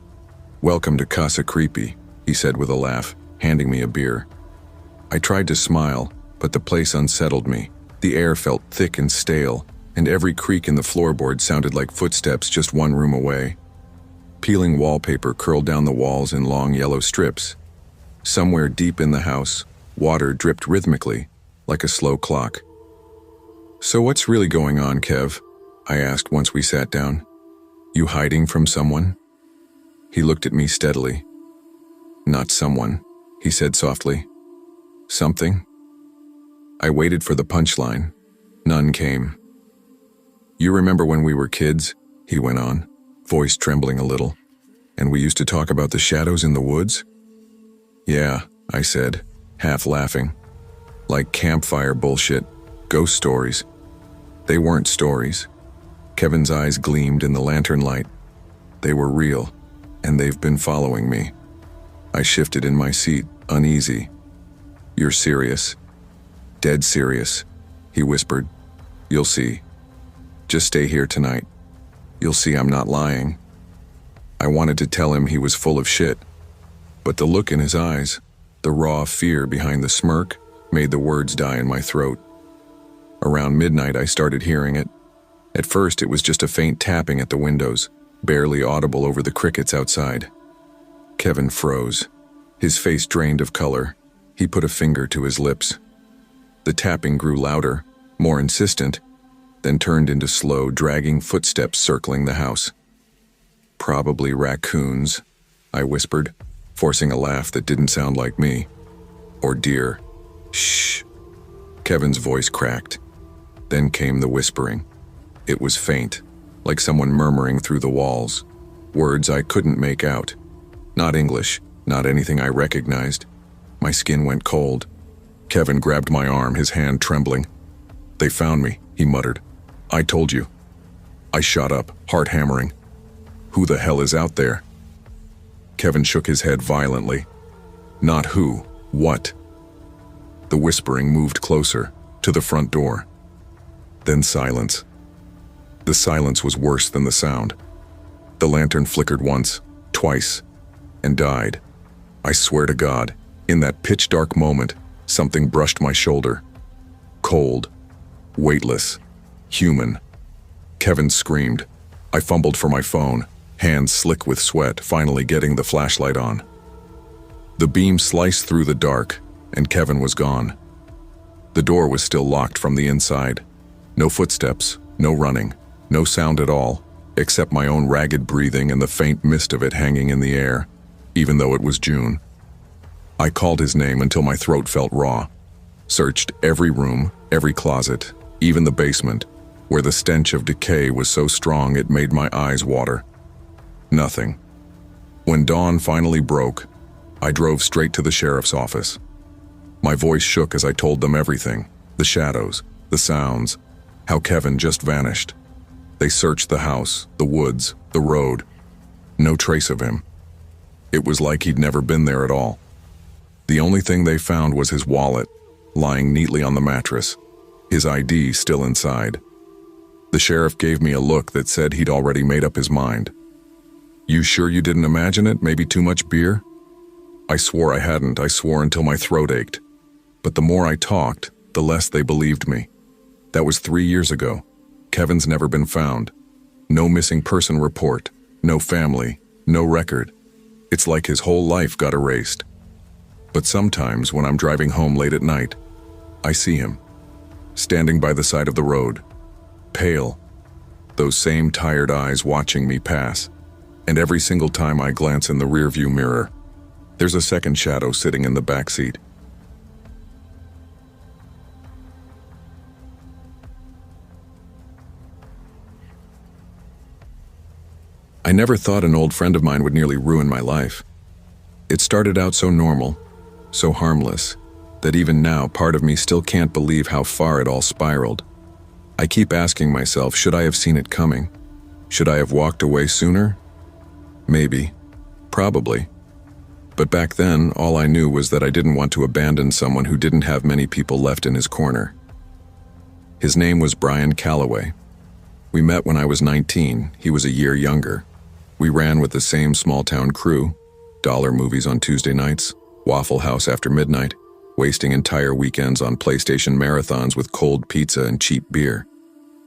"Welcome to Casa Creepy," he said with a laugh, handing me a beer. I tried to smile, but the place unsettled me. The air felt thick and stale, and every creak in the floorboard sounded like footsteps just one room away. Peeling wallpaper curled down the walls in long yellow strips. Somewhere deep in the house, water dripped rhythmically, like a slow clock. "So what's really going on, Kev?" I asked once we sat down. "You hiding from someone?" He looked at me steadily. "Not someone," he said softly. "Something?" I waited for the punchline. None came. "You remember when we were kids?" he went on, voice trembling a little. "And we used to talk about the shadows in the woods?" "Yeah," I said, half laughing. "Like campfire bullshit, ghost stories." They weren't stories. Kevin's eyes gleamed in the lantern light. They were real, and they've been following me. I shifted in my seat, uneasy. "You're serious?" "Dead serious," he whispered. "You'll see. Just stay here tonight. You'll see I'm not lying." I wanted to tell him he was full of shit, but the look in his eyes, the raw fear behind the smirk, made the words die in my throat. Around midnight, I started hearing it. At first, it was just a faint tapping at the windows, barely audible over the crickets outside. Kevin froze. His face drained of color. He put a finger to his lips. The tapping grew louder, more insistent, then turned into slow, dragging footsteps circling the house. "Probably raccoons," I whispered, forcing a laugh that didn't sound like me. "Or deer." "Shh." Kevin's voice cracked. Then came the whispering. It was faint, like someone murmuring through the walls. Words I couldn't make out. Not English, not anything I recognized. My skin went cold. Kevin grabbed my arm, his hand trembling. "They found me," he muttered. "I told you." I shot up, heart hammering. "Who the hell is out there?" Kevin shook his head violently. "Not who, what?" The whispering moved closer, to the front door. Then silence. The silence was worse than the sound. The lantern flickered once, twice, and died. I swear to God, in that pitch-dark moment, something brushed my shoulder. Cold, weightless, human. Kevin screamed. I fumbled for my phone, hands slick with sweat, finally getting the flashlight on. The beam sliced through the dark, and Kevin was gone. The door was still locked from the inside. No footsteps, no running, no sound at all, except my own ragged breathing and the faint mist of it hanging in the air, even though it was June. I called his name until my throat felt raw. Searched every room, every closet, even the basement, where the stench of decay was so strong it made my eyes water. Nothing. When dawn finally broke, I drove straight to the sheriff's office. My voice shook as I told them everything, the shadows, the sounds, how Kevin just vanished. They searched the house, the woods, the road. No trace of him. It was like he'd never been there at all. The only thing they found was his wallet, lying neatly on the mattress, his ID still inside. The sheriff gave me a look that said he'd already made up his mind. "You sure you didn't imagine it? Maybe too much beer?" I swore I hadn't. I swore until my throat ached. But the more I talked, the less they believed me. That was 3 years ago. Kevin's never been found. No missing person report, no family, no record. It's like his whole life got erased. But sometimes when I'm driving home late at night, I see him, standing by the side of the road, pale, those same tired eyes watching me pass. And every single time I glance in the rearview mirror, there's a second shadow sitting in the back seat. I never thought an old friend of mine would nearly ruin my life. It started out so normal, so harmless, that even now part of me still can't believe how far it all spiraled. I keep asking myself, should I have seen it coming? Should I have walked away sooner? Maybe. Probably. But back then, all I knew was that I didn't want to abandon someone who didn't have many people left in his corner. His name was Brian Calloway. We met when I was 19. He was a year younger. We ran with the same small-town crew, dollar movies on Tuesday nights, Waffle House after midnight, wasting entire weekends on PlayStation marathons with cold pizza and cheap beer.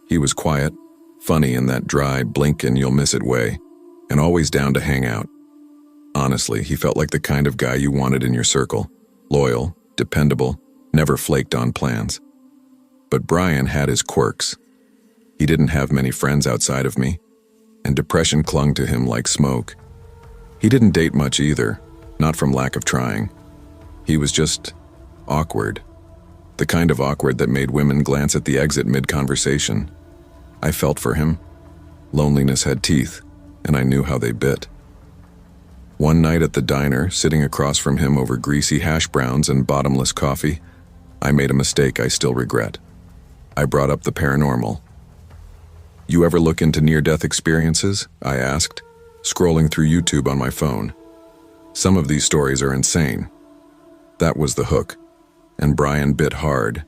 He was quiet, funny in that dry, blink-and-you'll-miss-it way, and always down to hang out. Honestly, he felt like the kind of guy you wanted in your circle. Loyal, dependable, never flaked on plans. But Brian had his quirks. He didn't have many friends outside of me, and depression clung to him like smoke. He didn't date much either, not from lack of trying. He was just awkward. The kind of awkward that made women glance at the exit mid-conversation. I felt for him. Loneliness had teeth, and I knew how they bit. One night at the diner, sitting across from him over greasy hash browns and bottomless coffee, I made a mistake I still regret. I brought up the paranormal. "You ever look into near-death experiences?" I asked, scrolling through YouTube on my phone. Some of these stories are insane. That was the hook, and Brian bit hard.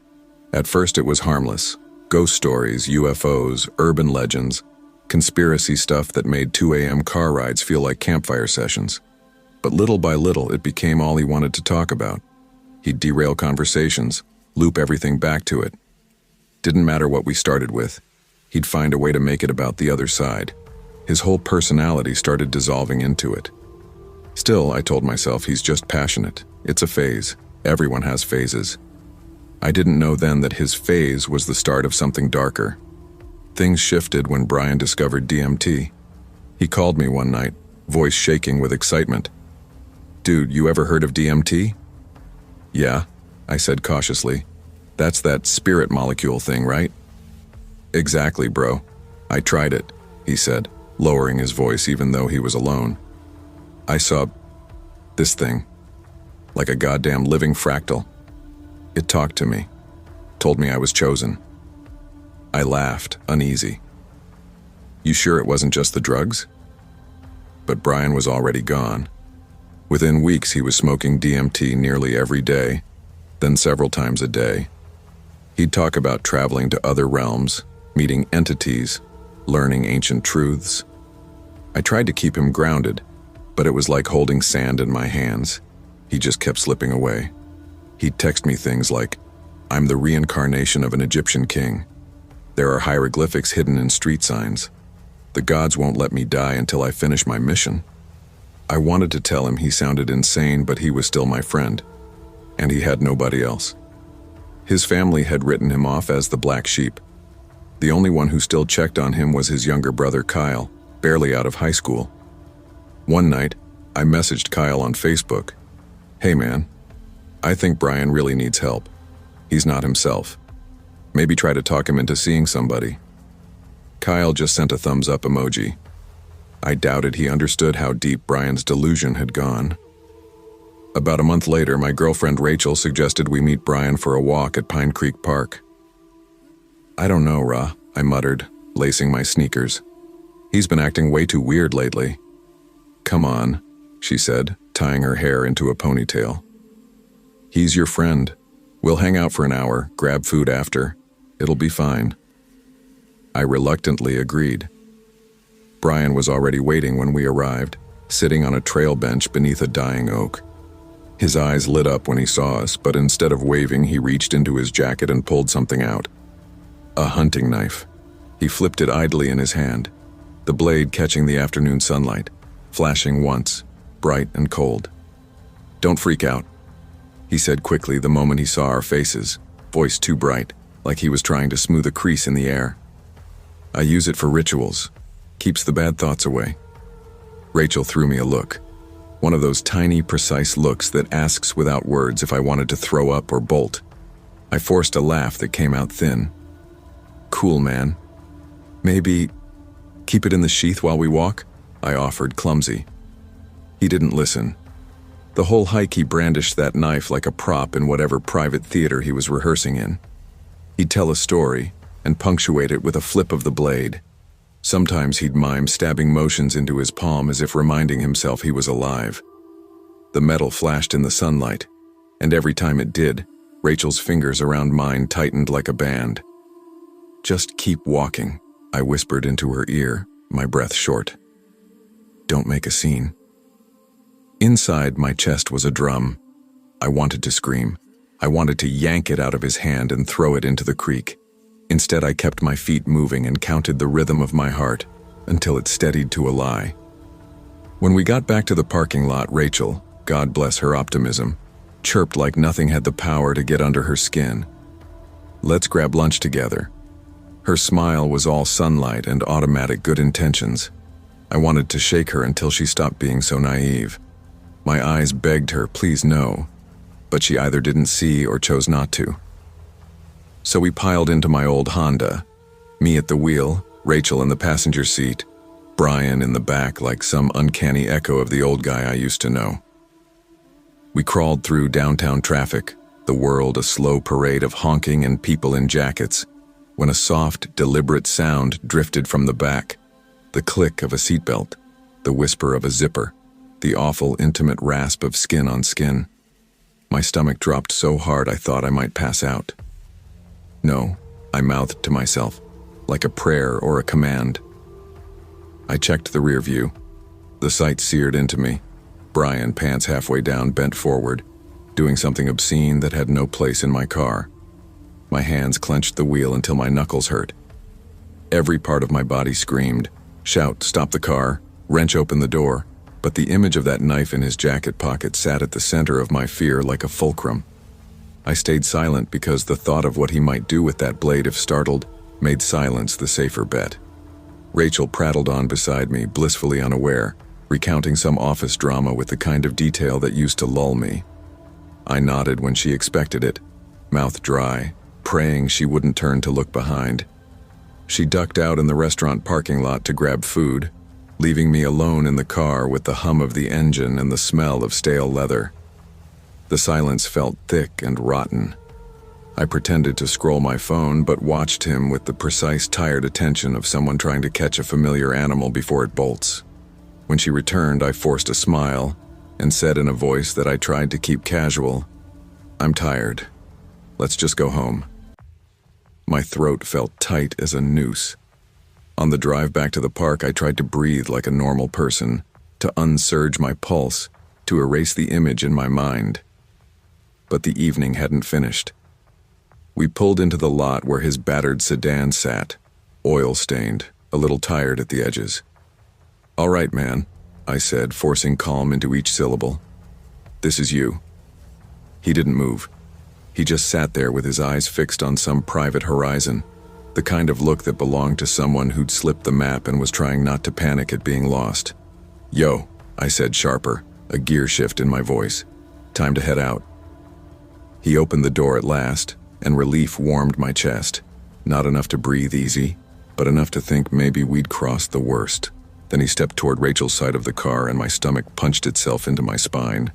At first it was harmless. Ghost stories, UFOs, urban legends, conspiracy stuff that made 2 a.m. car rides feel like campfire sessions. But little by little, it became all he wanted to talk about. He'd derail conversations, loop everything back to it. Didn't matter what we started with, he'd find a way to make it about the other side. His whole personality started dissolving into it. Still, I told myself, he's just passionate. It's a phase. Everyone has phases. I didn't know then that his phase was the start of something darker. Things shifted when Brian discovered DMT. He called me one night, voice shaking with excitement. "Dude, you ever heard of DMT?" "Yeah," I said cautiously. "That's that spirit molecule thing, right?" "Exactly, bro. I tried it," he said, lowering his voice even though he was alone. "I saw this thing, like a goddamn living fractal. It talked to me, told me I was chosen." I laughed, uneasy. "You sure it wasn't just the drugs?" But Brian was already gone. Within weeks, he was smoking DMT nearly every day, then several times a day. He'd talk about traveling to other realms, meeting entities, learning ancient truths. I tried to keep him grounded, but it was like holding sand in my hands. He just kept slipping away. He'd text me things like, "I'm the reincarnation of an Egyptian king. There are hieroglyphics hidden in street signs. The gods won't let me die until I finish my mission." I wanted to tell him he sounded insane, but he was still my friend, and he had nobody else. His family had written him off as the black sheep. The only one who still checked on him was his younger brother Kyle, barely out of high school. One night, I messaged Kyle on Facebook. "Hey man, I think Brian really needs help. He's not himself. Maybe try to talk him into seeing somebody." Kyle just sent a thumbs up emoji. I doubted he understood how deep Brian's delusion had gone. About a month later, my girlfriend Rachel suggested we meet Brian for a walk at Pine Creek Park. "I don't know, Ra," I muttered, lacing my sneakers. "He's been acting way too weird lately." "Come on," she said, tying her hair into a ponytail. "He's your friend. We'll hang out for an hour, grab food after. It'll be fine." I reluctantly agreed. Brian was already waiting when we arrived, sitting on a trail bench beneath a dying oak. His eyes lit up when he saw us, but instead of waving, he reached into his jacket and pulled something out. A hunting knife. He flipped it idly in his hand, the blade catching the afternoon sunlight, flashing once, bright and cold. "Don't freak out," he said quickly the moment he saw our faces, voice too bright, like he was trying to smooth a crease in the air. "I use it for rituals. Keeps the bad thoughts away." Rachel threw me a look. One of those tiny, precise looks that asks without words if I wanted to throw up or bolt. I forced a laugh that came out thin. "Cool, man. Maybe keep it in the sheath while we walk?" I offered, clumsy. He didn't listen. The whole hike he brandished that knife like a prop in whatever private theater he was rehearsing in. He'd tell a story and punctuate it with a flip of the blade. Sometimes he'd mime stabbing motions into his palm as if reminding himself he was alive. The metal flashed in the sunlight, and every time it did, Rachel's fingers around mine tightened like a band. "Just keep walking," I whispered into her ear, my breath short. "Don't make a scene." Inside my chest was a drum. I wanted to scream. I wanted to yank it out of his hand and throw it into the creek. Instead, I kept my feet moving and counted the rhythm of my heart until it steadied to a lie. When we got back to the parking lot, Rachel, God bless her optimism, chirped like nothing had the power to get under her skin. "Let's grab lunch together." Her smile was all sunlight and automatic good intentions. I wanted to shake her until she stopped being so naive. My eyes begged her, please no, but she either didn't see or chose not to. So we piled into my old Honda, me at the wheel, Rachel in the passenger seat, Brian in the back like some uncanny echo of the old guy I used to know. We crawled through downtown traffic, the world a slow parade of honking and people in jackets, when a soft, deliberate sound drifted from the back, the click of a seatbelt, the whisper of a zipper. the awful, intimate rasp of skin on skin. My stomach dropped so hard I thought I might pass out. "No," I mouthed to myself, like a prayer or a command. I checked the rear view. The sight seared into me. Brian, pants halfway down, bent forward, doing something obscene that had no place in my car. My hands clenched the wheel until my knuckles hurt. Every part of my body screamed, shout, stop the car, wrench open the door, but the image of that knife in his jacket pocket sat at the center of my fear like a fulcrum. I stayed silent because the thought of what he might do with that blade if startled made silence the safer bet. Rachel prattled on beside me, blissfully unaware, recounting some office drama with the kind of detail that used to lull me. I nodded when she expected it, mouth dry, praying she wouldn't turn to look behind. She ducked out in the restaurant parking lot to grab food, leaving me alone in the car with the hum of the engine and the smell of stale leather. The silence felt thick and rotten. I pretended to scroll my phone, but watched him with the precise, tired attention of someone trying to catch a familiar animal before it bolts. When she returned, I forced a smile and said in a voice that I tried to keep casual, "I'm tired. Let's just go home." My throat felt tight as a noose. On the drive back to the park, I tried to breathe like a normal person, to unsurge my pulse, to erase the image in my mind. But the evening hadn't finished. We pulled into the lot where his battered sedan sat, oil-stained, a little tired at the edges. "All right, man," I said, forcing calm into each syllable. "This is you." He didn't move. He just sat there with his eyes fixed on some private horizon, the kind of look that belonged to someone who'd slipped the map and was trying not to panic at being lost. "Yo," I said sharper, a gear shift in my voice. "Time to head out." He opened the door at last, and relief warmed my chest. Not enough to breathe easy, but enough to think maybe we'd crossed the worst. Then he stepped toward Rachel's side of the car, and my stomach punched itself into my spine.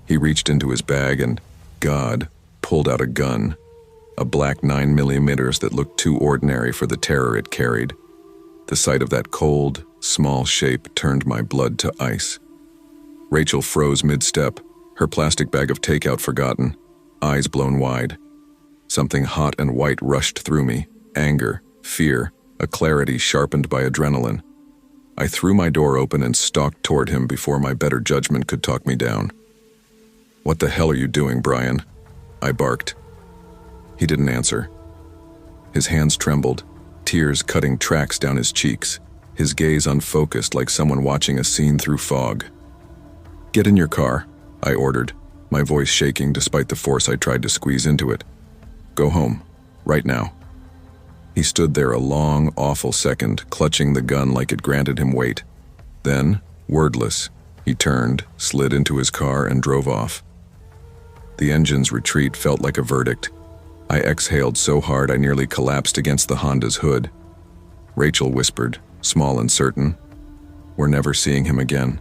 He reached into his bag and, God, pulled out a gun. A black 9mm that looked too ordinary for the terror it carried. The sight of that cold, small shape turned my blood to ice. Rachel froze mid-step, her plastic bag of takeout forgotten, eyes blown wide. Something hot and white rushed through me, anger, fear, a clarity sharpened by adrenaline. I threw my door open and stalked toward him before my better judgment could talk me down. "What the hell are you doing, Brian?" I barked. He didn't answer. His hands trembled, tears cutting tracks down his cheeks, his gaze unfocused like someone watching a scene through fog. "Get in your car," I ordered, my voice shaking despite the force I tried to squeeze into it. "Go home, right now." He stood there a long, awful second, clutching the gun like it granted him weight. Then, wordless, he turned, slid into his car, and drove off. The engine's retreat felt like a verdict. I exhaled so hard I nearly collapsed against the Honda's hood. Rachel whispered, small and certain, "We're never seeing him again."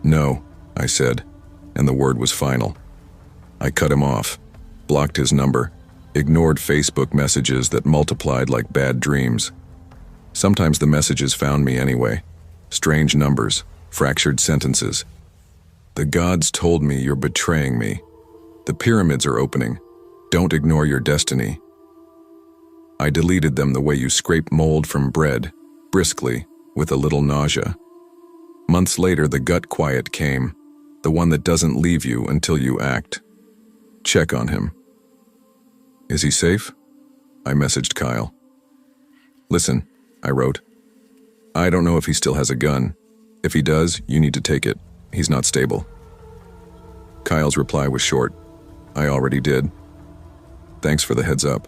"No," I said, and the word was final. I cut him off, blocked his number, ignored Facebook messages that multiplied like bad dreams. Sometimes the messages found me anyway. Strange numbers, fractured sentences. "The gods told me you're betraying me. The pyramids are opening. Don't ignore your destiny." I deleted them the way you scrape mold from bread, briskly, with a little nausea. Months later, the gut quiet came, the one that doesn't leave you until you act. "Check on him." "Is he safe?" I messaged Kyle. "Listen," I wrote. "I don't know if he still has a gun. If he does, you need to take it. He's not stable." Kyle's reply was short. "I already did. Thanks for the heads up."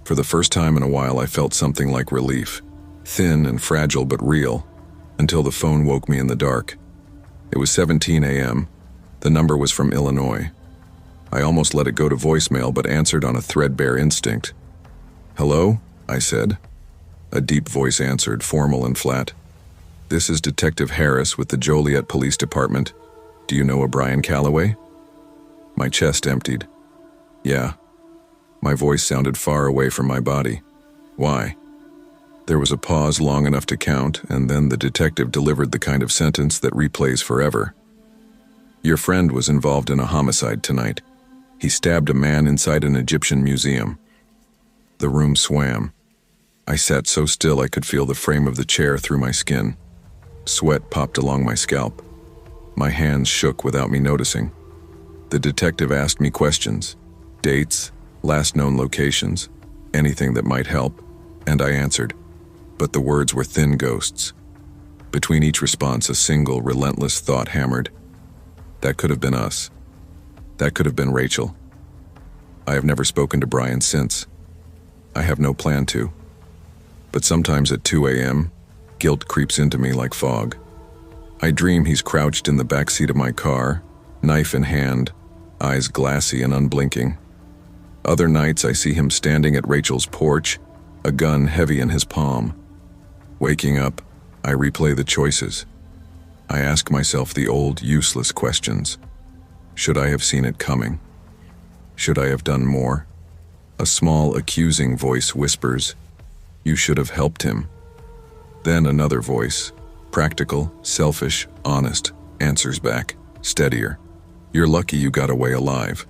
For the first time in a while, I felt something like relief. Thin and fragile but real, until the phone woke me in the dark. It was 17 a.m. The number was from Illinois. I almost let it go to voicemail but answered on a threadbare instinct. "Hello?" I said. A deep voice answered, formal and flat. "This is Detective Harris with the Joliet Police Department. Do you know a Brian Calloway?" My chest emptied. "Yeah." My voice sounded far away from my body. "Why?" There was a pause long enough to count, and then the detective delivered the kind of sentence that replays forever. Your friend was involved in a homicide tonight. He stabbed a man inside an Egyptian museum. The room swam. I sat so still I could feel the frame of the chair through my skin. Sweat popped along my scalp. My hands shook without me noticing. The detective asked me questions, dates, last known locations, anything that might help, and I answered. But the words were thin ghosts. Between each response, a single, relentless thought hammered. That could have been us. That could have been Rachel. I have never spoken to Brian since. I have no plan to. But sometimes at 2 a.m., guilt creeps into me like fog. I dream he's crouched in the backseat of my car, knife in hand, eyes glassy and unblinking. Other nights I see him standing at Rachel's porch, a gun heavy in his palm. Waking up, I replay the choices. I ask myself the old, useless questions. Should I have seen it coming? Should I have done more? A small, accusing voice whispers, "You should have helped him." Then another voice, practical, selfish, honest, answers back, steadier, "You're lucky you got away alive."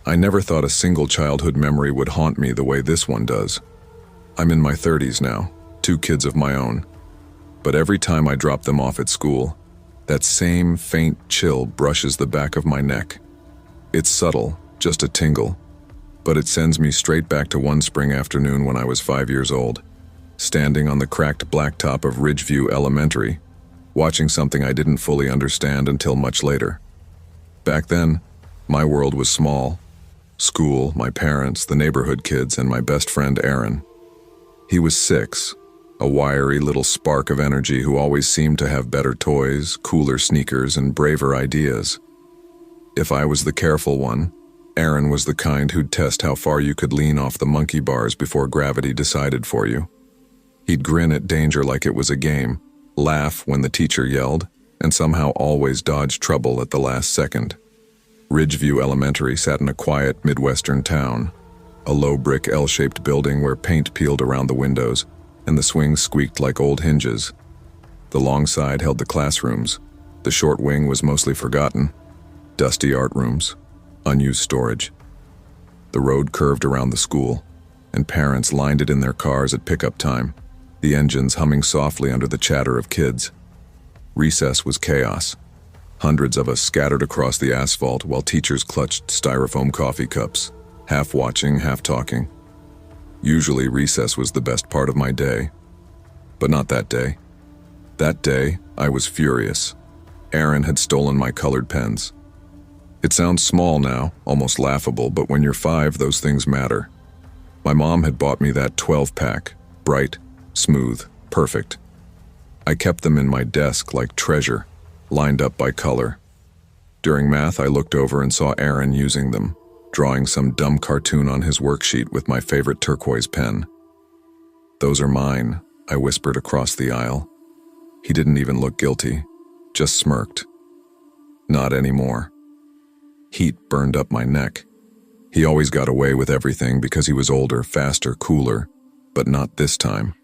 I never thought a single childhood memory would haunt me the way this one does. I'm in my 30s now, 2 kids of my own. But every time I drop them off at school, that same faint chill brushes the back of my neck. It's subtle, just a tingle, but it sends me straight back to one spring afternoon when I was 5 years old, standing on the cracked blacktop of Ridgeview Elementary, watching something I didn't fully understand until much later. Back then, my world was small. School, my parents, the neighborhood kids, and my best friend Aaron. He was 6, a wiry little spark of energy who always seemed to have better toys, cooler sneakers, and braver ideas. If I was the careful one, Aaron was the kind who'd test how far you could lean off the monkey bars before gravity decided for you. He'd grin at danger like it was a game, laugh when the teacher yelled, and somehow always dodge trouble at the last second. Ridgeview Elementary sat in a quiet Midwestern town, a low brick L-shaped building where paint peeled around the windows and the swings squeaked like old hinges. The long side held the classrooms. The short wing was mostly forgotten. Dusty art rooms, unused storage. The road curved around the school, and parents lined it in their cars at pickup time, the engines humming softly under the chatter of kids. Recess was chaos. Hundreds of us scattered across the asphalt while teachers clutched styrofoam coffee cups, half watching, half talking. Usually recess was the best part of my day. But not that day. That day, I was furious. Aaron had stolen my colored pens. It sounds small now, almost laughable, but when you're 5, those things matter. My mom had bought me that 12-pack, bright, smooth, perfect. I kept them in my desk like treasure, lined up by color. During math, I looked over and saw Aaron using them, drawing some dumb cartoon on his worksheet with my favorite turquoise pen. "Those are mine," I whispered across the aisle. He didn't even look guilty, just smirked. Not anymore. Heat burned up my neck. He always got away with everything because he was older, faster, cooler, but not this time.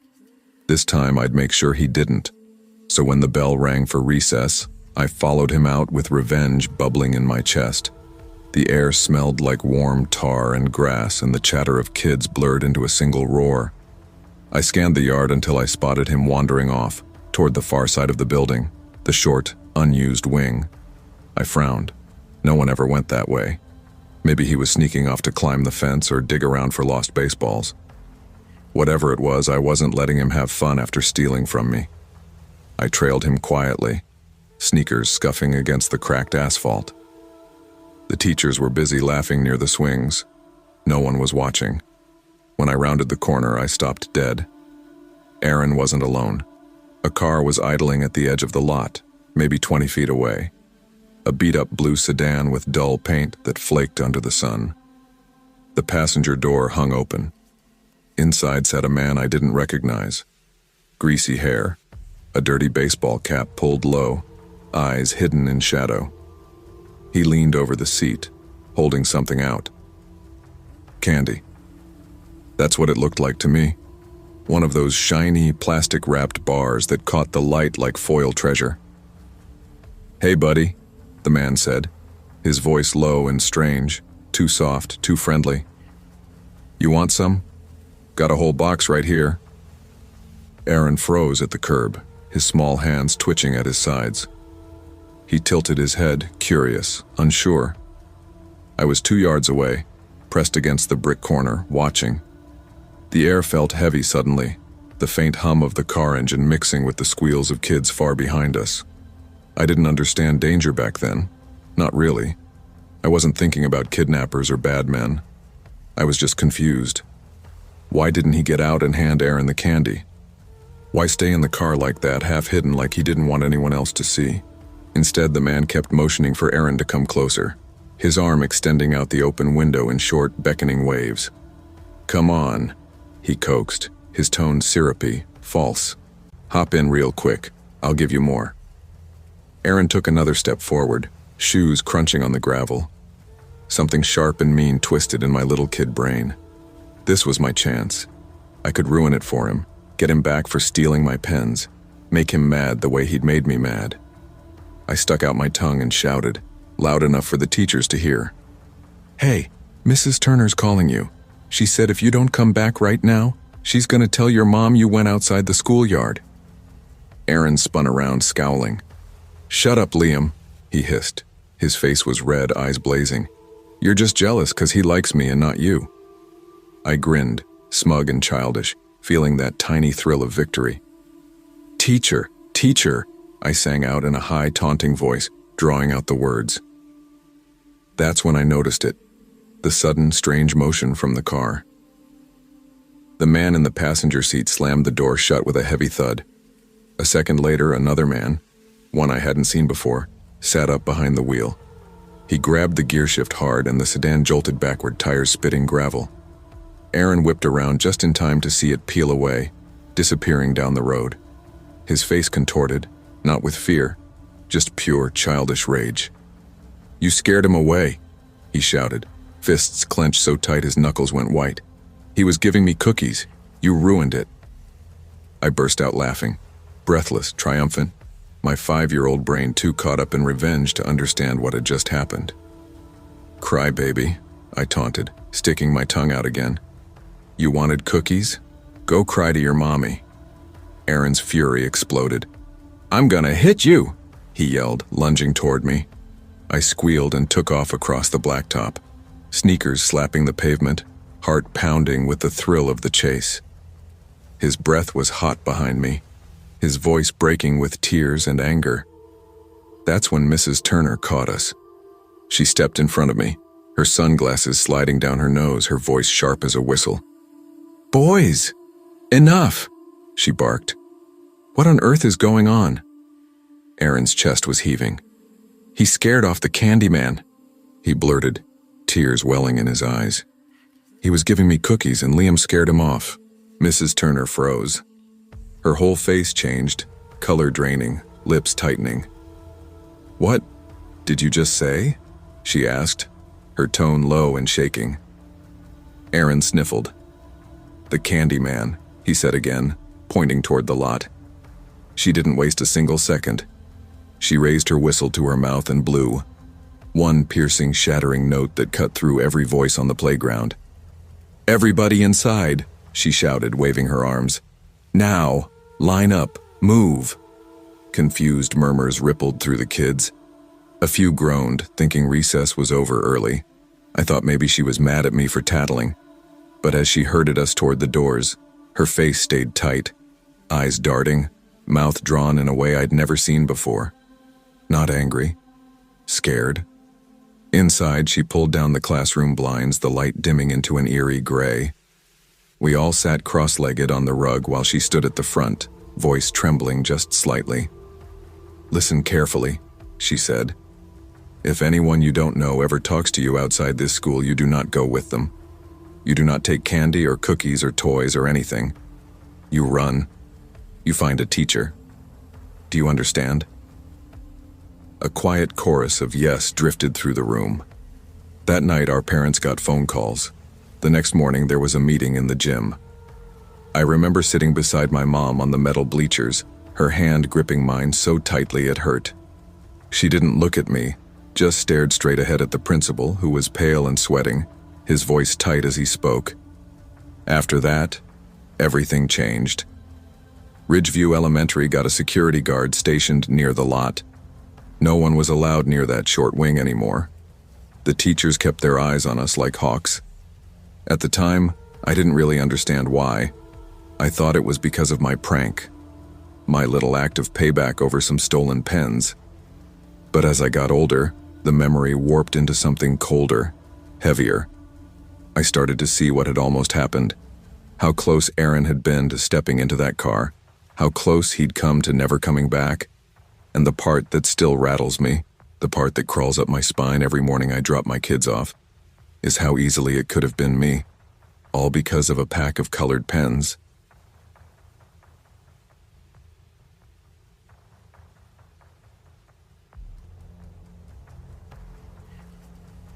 This time I'd make sure he didn't. So when the bell rang for recess, I followed him out with revenge bubbling in my chest. The air smelled like warm tar and grass, and the chatter of kids blurred into a single roar. I scanned the yard until I spotted him wandering off, toward the far side of the building, the short, unused wing. I frowned. No one ever went that way. Maybe he was sneaking off to climb the fence or dig around for lost baseballs. Whatever it was, I wasn't letting him have fun after stealing from me. I trailed him quietly, sneakers scuffing against the cracked asphalt. The teachers were busy laughing near the swings. No one was watching. When I rounded the corner, I stopped dead. Aaron wasn't alone. A car was idling at the edge of the lot, maybe 20 feet away. A beat-up blue sedan with dull paint that flaked under the sun. The passenger door hung open. Inside sat a man I didn't recognize. Greasy hair, a dirty baseball cap pulled low, eyes hidden in shadow. He leaned over the seat, holding something out. Candy. That's what it looked like to me. One of those shiny, plastic-wrapped bars that caught the light like foil treasure. "Hey, buddy," the man said, his voice low and strange, too soft, too friendly. "You want some? Got a whole box right here." Aaron froze at the curb, his small hands twitching at his sides. He tilted his head, curious, unsure. I was 2 yards away, pressed against the brick corner, watching. The air felt heavy suddenly, the faint hum of the car engine mixing with the squeals of kids far behind us. I didn't understand danger back then. Not really. I wasn't thinking about kidnappers or bad men. I was just confused. Why didn't he get out and hand Aaron the candy? Why stay in the car like that, half hidden, like he didn't want anyone else to see? Instead, the man kept motioning for Aaron to come closer, his arm extending out the open window in short, beckoning waves. "Come on," he coaxed, his tone syrupy, false. "Hop in real quick. I'll give you more." Aaron took another step forward, shoes crunching on the gravel. Something sharp and mean twisted in my little kid brain. This was my chance. I could ruin it for him, get him back for stealing my pens, make him mad the way he'd made me mad. I stuck out my tongue and shouted, loud enough for the teachers to hear. "Hey, Mrs. Turner's calling you. She said if you don't come back right now, she's gonna tell your mom you went outside the schoolyard." Aaron spun around, scowling. "Shut up, Liam," he hissed. His face was red, eyes blazing. "You're just jealous 'cause he likes me and not you." I grinned, smug and childish, feeling that tiny thrill of victory. "Teacher, teacher," I sang out in a high, taunting voice, drawing out the words. That's when I noticed it, the sudden, strange motion from the car. The man in the passenger seat slammed the door shut with a heavy thud. A second later, another man, one I hadn't seen before, sat up behind the wheel. He grabbed the gear shift hard and the sedan jolted backward, tires spitting gravel. Aaron whipped around just in time to see it peel away, disappearing down the road. His face contorted, not with fear, just pure childish rage. "You scared him away," he shouted, fists clenched so tight his knuckles went white. "He was giving me cookies. You ruined it." I burst out laughing, breathless, triumphant, my 5-year-old brain too caught up in revenge to understand what had just happened. "Cry, baby," I taunted, sticking my tongue out again. "You wanted cookies? Go cry to your mommy." Aaron's fury exploded. "I'm gonna hit you," he yelled, lunging toward me. I squealed and took off across the blacktop, sneakers slapping the pavement, heart pounding with the thrill of the chase. His breath was hot behind me, his voice breaking with tears and anger. That's when Mrs. Turner caught us. She stepped in front of me, her sunglasses sliding down her nose, her voice sharp as a whistle. "Boys, enough," she barked. "What on earth is going on?" Aaron's chest was heaving. "He scared off the candy man," he blurted, tears welling in his eyes. "He was giving me cookies and Liam scared him off." Mrs. Turner froze. Her whole face changed, color draining, lips tightening. "What did you just say?" she asked, her tone low and shaking. Aaron sniffled. "The candy man," he said again, pointing toward the lot. She didn't waste a single second. She raised her whistle to her mouth and blew, one piercing, shattering note that cut through every voice on the playground. "Everybody inside," she shouted, waving her arms. "Now, line up, move." Confused murmurs rippled through the kids. A few groaned, thinking recess was over early. I thought maybe she was mad at me for tattling. But as she herded us toward the doors, her face stayed tight, eyes darting, mouth drawn in a way I'd never seen before. Not angry, scared. Inside, she pulled down the classroom blinds, the light dimming into an eerie gray. We all sat cross-legged on the rug while she stood at the front, voice trembling just slightly. "Listen carefully," she said. "If anyone you don't know ever talks to you outside this school, you do not go with them. You do not take candy or cookies or toys or anything. You run. You find a teacher. Do you understand?" A quiet chorus of yes drifted through the room. That night, our parents got phone calls. The next morning, there was a meeting in the gym. I remember sitting beside my mom on the metal bleachers, her hand gripping mine so tightly it hurt. She didn't look at me, just stared straight ahead at the principal, who was pale and sweating, his voice tight as he spoke. After that, everything changed. Ridgeview Elementary got a security guard stationed near the lot. No one was allowed near that short wing anymore. The teachers kept their eyes on us like hawks. At the time, I didn't really understand why. I thought it was because of my prank, my little act of payback over some stolen pens. But as I got older, the memory warped into something colder, heavier. I started to see what had almost happened, how close Aaron had been to stepping into that car, how close he'd come to never coming back, and the part that still rattles me, the part that crawls up my spine every morning I drop my kids off, is how easily it could have been me, all because of a pack of colored pens.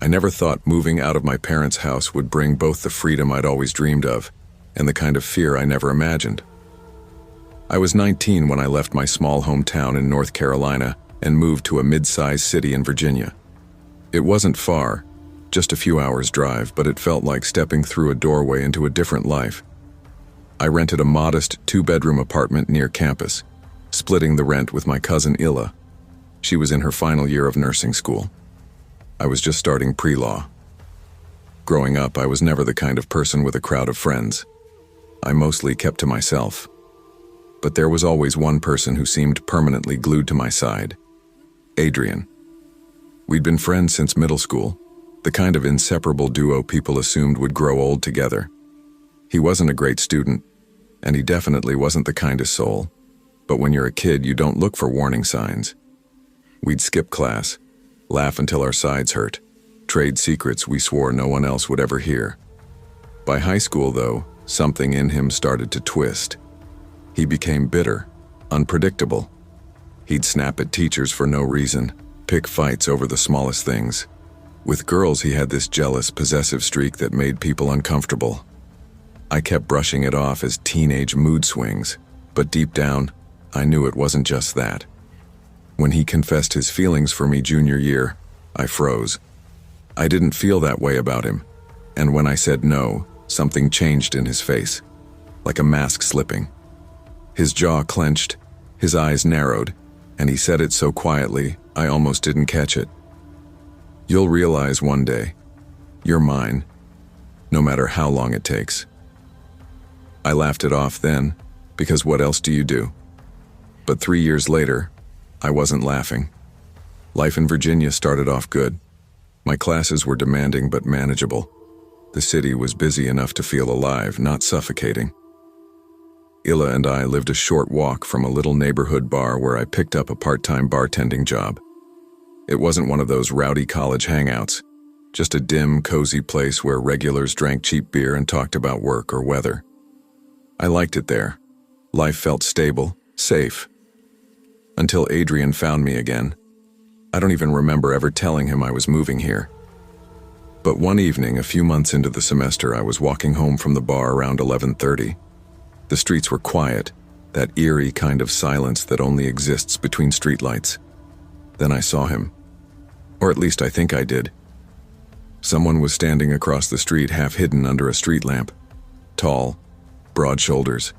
I never thought moving out of my parents' house would bring both the freedom I'd always dreamed of and the kind of fear I never imagined. I was 19 when I left my small hometown in North Carolina and moved to a mid-sized city in Virginia. It wasn't far, just a few hours' drive, but it felt like stepping through a doorway into a different life. I rented a modest 2-bedroom apartment near campus, splitting the rent with my cousin Illa. She was in her final year of nursing school. I was just starting pre-law. Growing up, I was never the kind of person with a crowd of friends. I mostly kept to myself. But there was always one person who seemed permanently glued to my side: Adrian. We'd been friends since middle school, the kind of inseparable duo people assumed would grow old together. He wasn't a great student, and he definitely wasn't the kindest soul. But when you're a kid, you don't look for warning signs. We'd skip class, laugh until our sides hurt, trade secrets we swore no one else would ever hear. By high school, though, something in him started to twist. He became bitter, unpredictable. He'd snap at teachers for no reason, pick fights over the smallest things. With girls, he had this jealous, possessive streak that made people uncomfortable. I kept brushing it off as teenage mood swings, but deep down, I knew it wasn't just that. When he confessed his feelings for me junior year, I froze. I didn't feel that way about him, and when I said no, something changed in his face, like a mask slipping. His jaw clenched, his eyes narrowed, and he said it so quietly, I almost didn't catch it. "You'll realize one day, you're mine, no matter how long it takes." I laughed it off then, because what else do you do? But 3 years later, I wasn't laughing. Life in Virginia started off good. My classes were demanding but manageable. The city was busy enough to feel alive, not suffocating. Illa and I lived a short walk from a little neighborhood bar where I picked up a part-time bartending job. It wasn't one of those rowdy college hangouts, just a dim, cozy place where regulars drank cheap beer and talked about work or weather. I liked it there. Life felt stable, safe. Until Adrian found me again. I don't even remember ever telling him I was moving here. But one evening, a few months into the semester, I was walking home from the bar around 11:30. The streets were quiet, that eerie kind of silence that only exists between streetlights. Then I saw him. Or at least I think I did. Someone was standing across the street, half hidden under a street lamp. Tall, broad shoulders,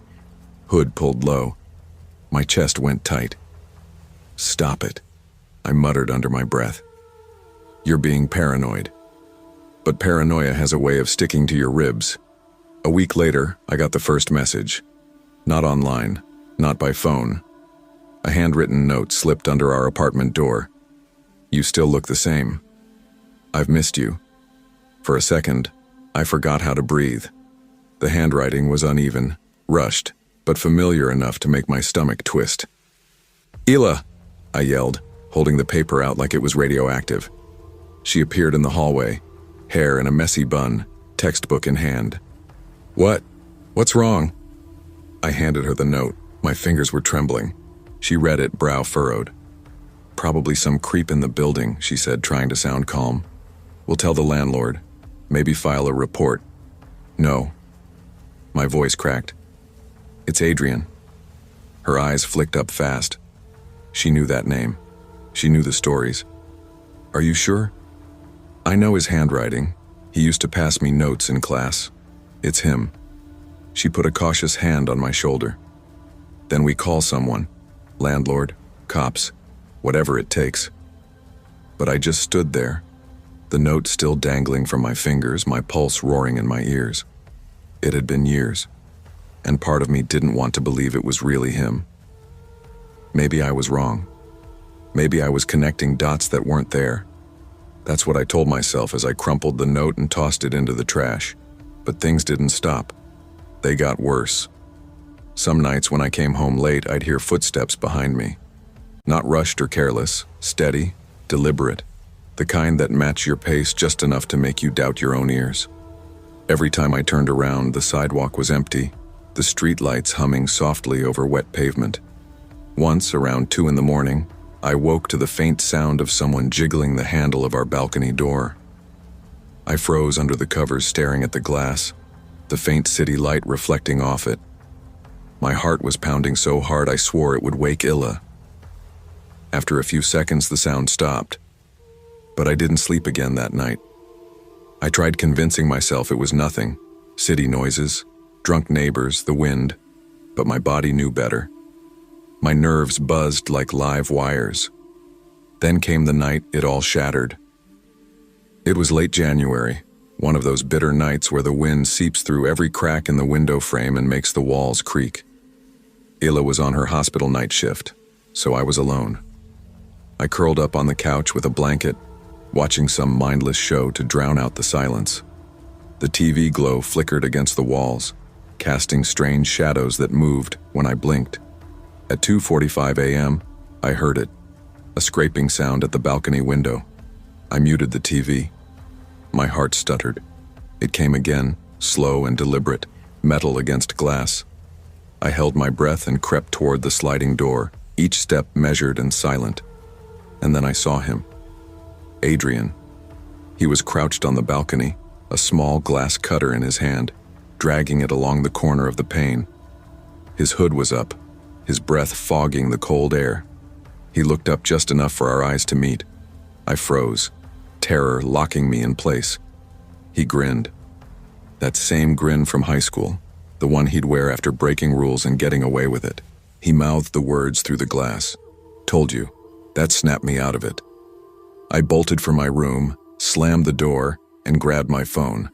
hood pulled low. My chest went tight. "Stop it," I muttered under my breath. "You're being paranoid." But paranoia has a way of sticking to your ribs. A week later, I got the first message. Not online, not by phone. A handwritten note slipped under our apartment door. "You still look the same. I've missed you." For a second, I forgot how to breathe. The handwriting was uneven, rushed, but familiar enough to make my stomach twist. "Illa!" I yelled, holding the paper out like it was radioactive. She appeared in the hallway, hair in a messy bun, textbook in hand. What's wrong?" I handed her the note. My fingers were trembling. She read it, brow furrowed. "Probably some creep in the building," she said, trying to sound calm. "We'll tell the landlord. Maybe file a report." No. My voice cracked. It's Adrian. Her eyes flicked up fast. She knew that name. She knew the stories. Are you sure? I know his handwriting. He used to pass me notes in class. It's him. She put a cautious hand on my shoulder. Then we call someone. Landlord, cops, whatever it takes. But I just stood there, the note still dangling from my fingers, my pulse roaring in my ears. It had been years, and part of me didn't want to believe it was really him. Maybe I was wrong. Maybe I was connecting dots that weren't there. That's what I told myself as I crumpled the note and tossed it into the trash. But things didn't stop. They got worse. Some nights when I came home late, I'd hear footsteps behind me. Not rushed or careless, steady, deliberate, the kind that match your pace just enough to make you doubt your own ears. Every time I turned around, the sidewalk was empty, the street lights humming softly over wet pavement. Once, around 2 a.m, I woke to the faint sound of someone jiggling the handle of our balcony door. I froze under the covers staring at the glass, the faint city light reflecting off it. My heart was pounding so hard I swore it would wake Illa. After a few seconds, the sound stopped. But I didn't sleep again that night. I tried convincing myself it was nothing, city noises, drunk neighbors, the wind, but my body knew better. My nerves buzzed like live wires. Then came the night it all shattered. It was late January, one of those bitter nights where the wind seeps through every crack in the window frame and makes the walls creak. Illa was on her hospital night shift, so I was alone. I curled up on the couch with a blanket, watching some mindless show to drown out the silence. The TV glow flickered against the walls, casting strange shadows that moved when I blinked. At 2:45 a.m., I heard it, a scraping sound at the balcony window. I muted the TV. My heart stuttered. It came again, slow and deliberate, metal against glass. I held my breath and crept toward the sliding door, each step measured and silent. And then I saw him. Adrian. He was crouched on the balcony, a small glass cutter in his hand, dragging it along the corner of the pane. His hood was up, his breath fogging the cold air. He looked up just enough for our eyes to meet. I froze, terror locking me in place. He grinned. That same grin from high school, the one he'd wear after breaking rules and getting away with it. He mouthed the words through the glass. Told you. That snapped me out of it. I bolted for my room, slammed the door, and grabbed my phone.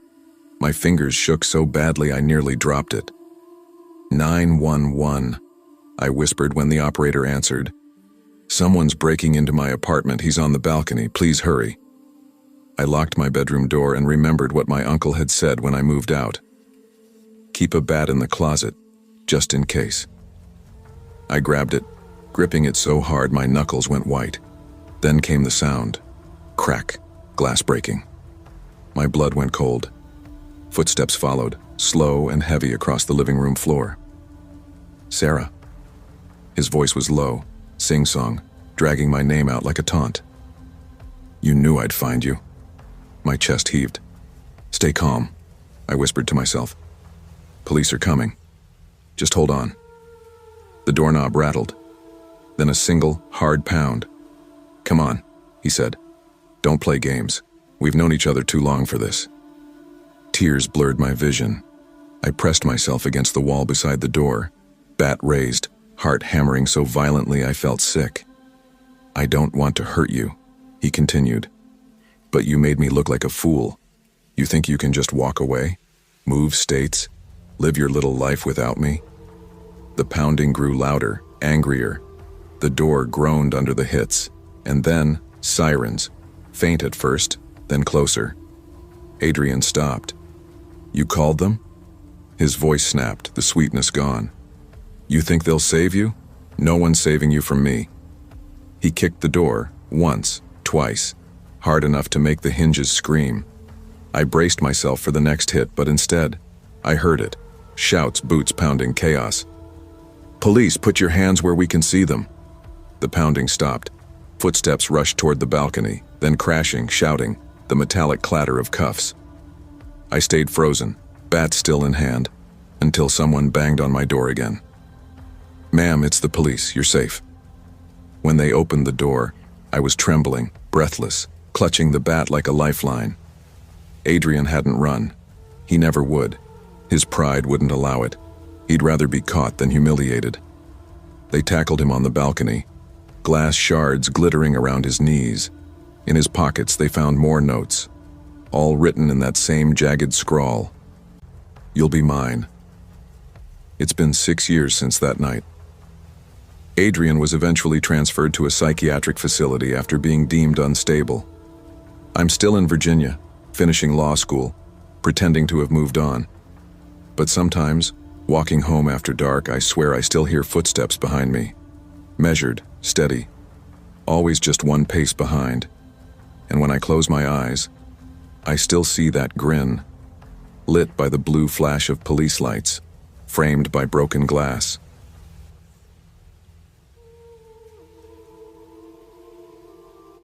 My fingers shook so badly I nearly dropped it. 911, I whispered when the operator answered. Someone's breaking into my apartment. He's on the balcony. Please hurry. I locked my bedroom door and remembered what my uncle had said when I moved out. Keep a bat in the closet, just in case. I grabbed it, gripping it so hard my knuckles went white. Then came the sound. Crack, glass breaking. My blood went cold. Footsteps followed, slow and heavy across the living room floor. Sarah. His voice was low, sing-song, dragging my name out like a taunt. You knew I'd find you. My chest heaved. Stay calm, I whispered to myself. Police are coming. Just hold on. The doorknob rattled. Then a single, hard pound. Come on, he said. Don't play games. We've known each other too long for this. Tears blurred my vision. I pressed myself against the wall beside the door, bat raised, heart hammering so violently I felt sick. I don't want to hurt you, he continued. But you made me look like a fool. You think you can just walk away, move states, live your little life without me? The pounding grew louder, angrier. The door groaned under the hits, and then sirens, faint at first, then closer. Adrian stopped. You called them? His voice snapped, the sweetness gone. You think they'll save you? No one's saving you from me. He kicked the door, once, twice, hard enough to make the hinges scream. I braced myself for the next hit, but instead, I heard it. Shouts, boots pounding, chaos. Police, put your hands where we can see them. The pounding stopped. Footsteps rushed toward the balcony, then crashing, shouting, the metallic clatter of cuffs. I stayed frozen, bat still in hand, until someone banged on my door again. "Ma'am, it's the police. You're safe." When they opened the door, I was trembling, breathless, clutching the bat like a lifeline. Adrian hadn't run. He never would. His pride wouldn't allow it. He'd rather be caught than humiliated. They tackled him on the balcony, glass shards glittering around his knees. In his pockets they found more notes, all written in that same jagged scrawl. "You'll be mine." It's been 6 years since that night. Adrian was eventually transferred to a psychiatric facility after being deemed unstable. I'm still in Virginia, finishing law school, pretending to have moved on. But sometimes, walking home after dark, I swear I still hear footsteps behind me. Measured, steady, always just one pace behind. And when I close my eyes, I still see that grin, lit by the blue flash of police lights, framed by broken glass.